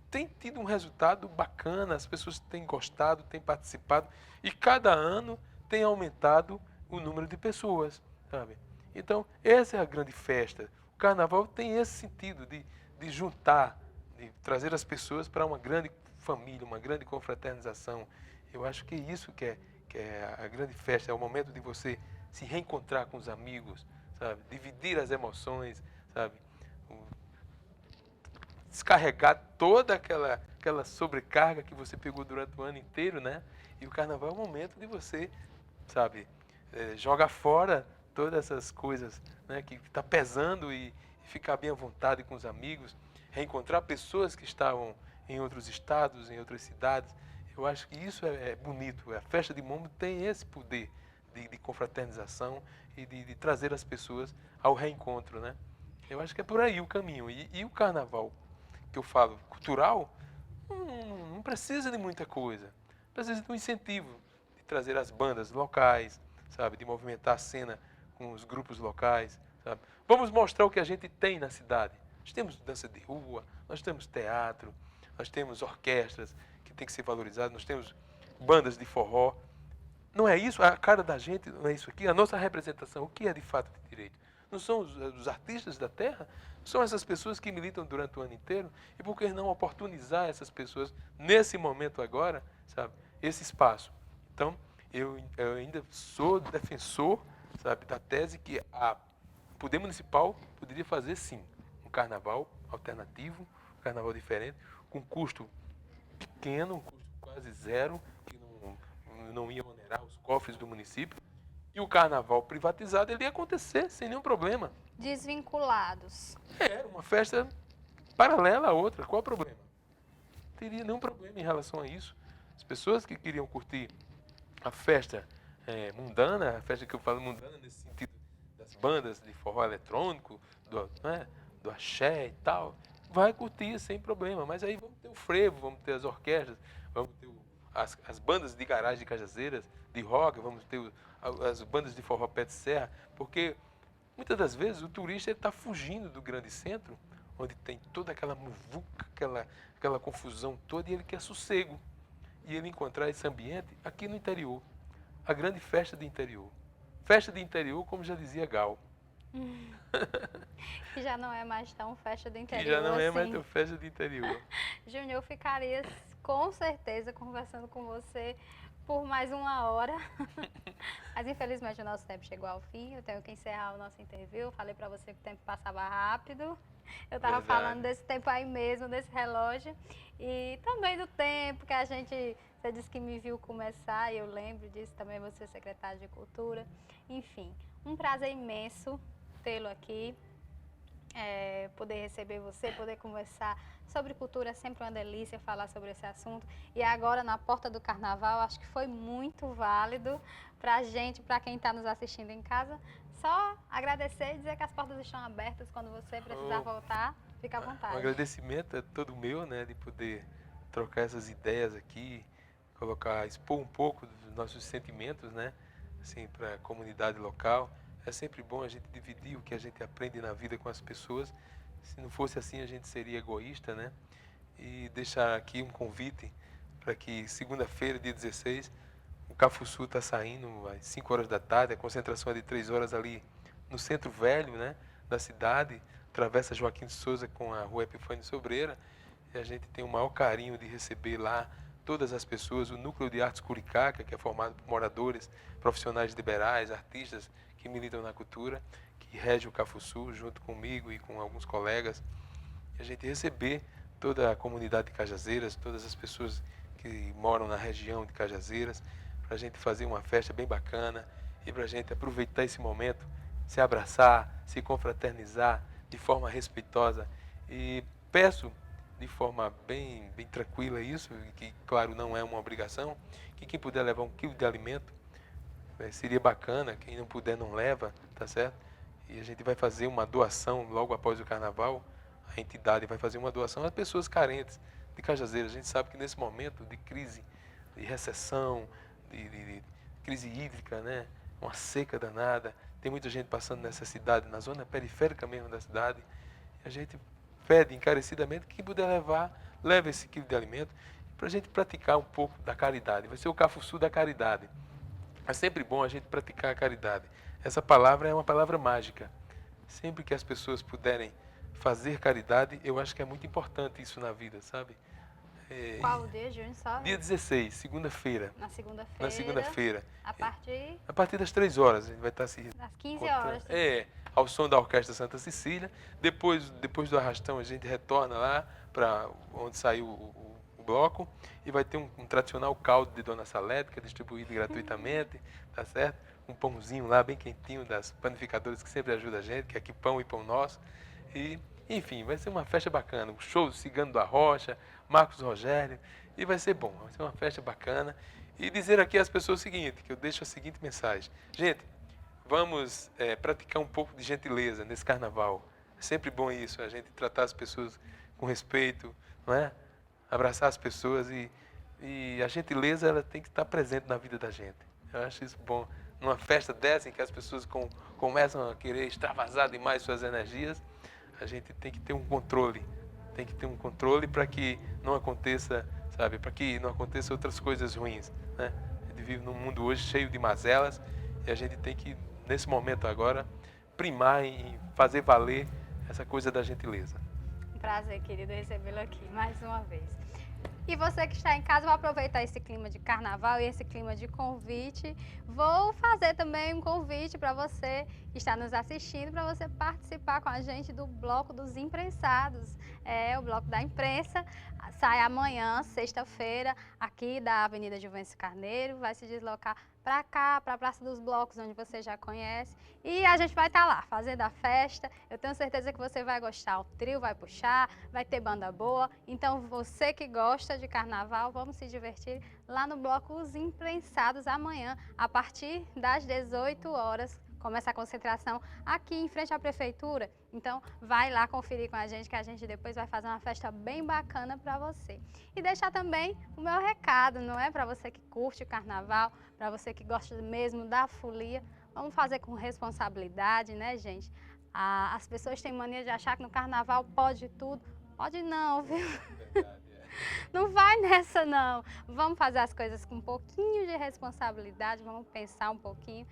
tem tido um resultado bacana, as pessoas têm gostado, têm participado, e cada ano tem aumentado o número de pessoas, sabe? Então, essa é a grande festa. O carnaval tem esse sentido de juntar, de trazer as pessoas para uma grande família, uma grande confraternização. Eu acho que é isso que é a grande festa, é o momento de você se reencontrar com os amigos, sabe? Dividir as emoções, sabe? descarregar toda aquela sobrecarga que você pegou durante o ano inteiro, né? E o carnaval é o momento de você, sabe, jogar fora todas essas coisas, né, que está pesando e ficar bem à vontade com os amigos, reencontrar pessoas que estavam em outros estados, em outras cidades. Eu acho que isso é bonito. A festa de Mombo tem esse poder de confraternização e de trazer as pessoas ao reencontro, né? Eu acho que é por aí o caminho. E o carnaval, que eu falo, cultural, não precisa de muita coisa. Precisa de um incentivo, de trazer as bandas locais, sabe? De movimentar a cena com os grupos locais, sabe? Vamos mostrar o que a gente tem na cidade. Nós temos dança de rua, nós temos teatro, nós temos orquestras que tem que ser valorizadas, nós temos bandas de forró. Não é isso? A cara da gente não é isso aqui? A nossa representação, o que é de fato de direito? Não são os artistas da terra? São essas pessoas que militam durante o ano inteiro? E por que não oportunizar essas pessoas nesse momento agora, sabe? Esse espaço. Então, eu ainda sou defensor, sabe, da tese que o poder municipal poderia fazer, sim, um carnaval alternativo, um carnaval diferente, com custo pequeno, um custo quase zero, que não ia onerar os cofres do município. E o carnaval privatizado, ele ia acontecer sem nenhum problema. Desvinculados. Uma festa paralela a outra. Qual o problema? Não teria nenhum problema em relação a isso. As pessoas que queriam curtir a festa mundana, a festa que eu falo mundana nesse sentido das bandas de forró eletrônico, do axé e tal, vai curtir sem problema. Mas aí vamos ter o frevo, vamos ter as orquestras, vamos ter as bandas de garagem de Cajazeiras, de rock, vamos ter as bandas de forró pé de serra, porque muitas das vezes o turista está fugindo do grande centro, onde tem toda aquela muvuca, aquela confusão toda, e ele quer sossego. E ele encontrar esse ambiente aqui no interior. A grande festa de interior. Festa de interior, como já dizia Gal. Que já não é mais tão festa do interior. Que já não é assim. mais tão festa de interior. Júnior, eu ficaria com certeza conversando com você por mais 1 hora. Mas infelizmente o nosso tempo chegou ao fim. Eu tenho que encerrar o nosso interview. Falei pra você que o tempo passava rápido. Eu tava falando desse tempo aí mesmo, desse relógio. E também do tempo que você disse que me viu começar, e eu lembro disso também, você secretário de Cultura. Enfim, um prazer imenso tê-lo aqui. Poder receber você, poder conversar sobre cultura, é sempre uma delícia falar sobre esse assunto. E agora, na porta do Carnaval, acho que foi muito válido para a gente, para quem está nos assistindo em casa. Só agradecer e dizer que as portas estão abertas quando você precisar voltar. Fica à vontade. O agradecimento é todo meu, né, de poder trocar essas ideias aqui, expor um pouco dos nossos sentimentos, né, assim, para a comunidade local. É sempre bom a gente dividir o que a gente aprende na vida com as pessoas. Se não fosse assim, a gente seria egoísta, né? E deixar aqui um convite para que segunda-feira, dia 16, o Cafuçu está saindo às 5 horas da tarde. A concentração é de 3 horas ali no centro velho, né, da cidade. Travessa Joaquim de Souza com a Rua Epifânio Sobreira. E a gente tem o maior carinho de receber lá todas as pessoas. O Núcleo de Artes Curicaca, que é formado por moradores, profissionais liberais, artistas que militam na cultura, que rege o Cafuçu junto comigo e com alguns colegas. E a gente receber toda a comunidade de Cajazeiras, todas as pessoas que moram na região de Cajazeiras, para a gente fazer uma festa bem bacana e para a gente aproveitar esse momento, se abraçar, se confraternizar de forma respeitosa. E peço de forma bem tranquila isso, que claro não é uma obrigação, que quem puder levar 1 quilo de alimento, seria bacana. Quem não puder não leva, tá certo? E a gente vai fazer uma doação logo após o carnaval. A entidade vai fazer uma doação às pessoas carentes de Cajazeiras. A gente sabe que nesse momento de crise, de recessão, de crise hídrica, né, uma seca danada, tem muita gente passando necessidade na zona periférica mesmo da cidade. E a gente pede encarecidamente que quem puder levar, leve esse quilo de alimento para a gente praticar um pouco da caridade. Vai ser o Cafuçu da caridade. É sempre bom a gente praticar a caridade. Essa palavra é uma palavra mágica. Sempre que as pessoas puderem fazer caridade, eu acho que é muito importante isso na vida, sabe? Qual o dia, Júnior? Só? Dia 16, segunda-feira. Na segunda-feira. Na segunda-feira. A partir das 3 horas, a gente vai estar se... Às 15 horas. Ao som da Orquestra Santa Cecília. Depois do arrastão, a gente retorna lá para onde saiu o bloco e vai ter um tradicional caldo de Dona Salete, que é distribuído gratuitamente, tá certo? Um pãozinho lá, bem quentinho, das panificadoras que sempre ajudam a gente, que é aqui Pão e Pão Nosso. E, enfim, vai ser uma festa bacana. O show do Cigano da Rocha, Marcos Rogério, e vai ser bom, vai ser uma festa bacana. E dizer aqui às pessoas o seguinte, que eu deixo a seguinte mensagem. Gente, vamos praticar um pouco de gentileza nesse carnaval. É sempre bom isso, a gente tratar as pessoas com respeito, não é? Abraçar as pessoas e a gentileza ela tem que estar presente na vida da gente. Eu acho isso bom. Numa festa dessa em que as pessoas começam a querer extravasar demais suas energias, a gente tem que ter um controle. Tem que ter um controle para que não aconteça, sabe? Para que não aconteça outras coisas ruins, né? A gente vive num mundo hoje cheio de mazelas e a gente tem que, nesse momento agora, primar em fazer valer essa coisa da gentileza. Um prazer, querido, recebê-lo aqui mais uma vez. E você que está em casa, vou aproveitar esse clima de carnaval e esse clima de convite. Vou fazer também um convite para você que está nos assistindo, para você participar com a gente do Bloco dos Imprensados. É o Bloco da Imprensa. Sai amanhã, sexta-feira, aqui da Avenida Juvencio Carneiro. Vai se deslocar para cá, para a Praça dos Blocos, onde você já conhece. E a gente vai estar lá, fazendo a festa. Eu tenho certeza que você vai gostar. O trio vai puxar, vai ter banda boa. Então, você que gosta de carnaval, vamos se divertir lá no Bloco Os Imprensados amanhã, a partir das 18 horas. Começa a concentração aqui em frente à Prefeitura. Então, vai lá conferir com a gente, que a gente depois vai fazer uma festa bem bacana para você. E deixar também o meu recado, não é? Para você que curte o carnaval, para você que gosta mesmo da folia. Vamos fazer com responsabilidade, né, gente? As pessoas têm mania de achar que no carnaval pode tudo. Pode não, viu? Não vai nessa, não. Vamos fazer as coisas com um pouquinho de responsabilidade, vamos pensar um pouquinho,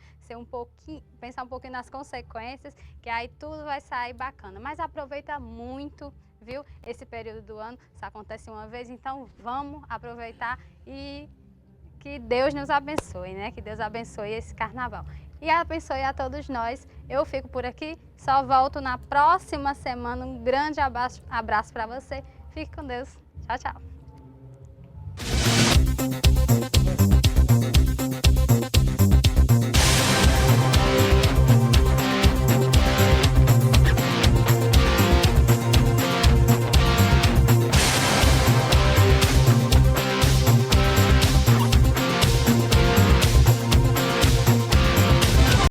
pensar um pouquinho nas consequências, que aí tudo vai sair bacana. Mas aproveita muito, viu? Esse período do ano, isso acontece uma vez, então vamos aproveitar e que Deus nos abençoe, né? Que Deus abençoe esse carnaval. E abençoe a todos nós. Eu fico por aqui, só volto na próxima semana. Um grande abraço para você. Fique com Deus. Tchau, tchau.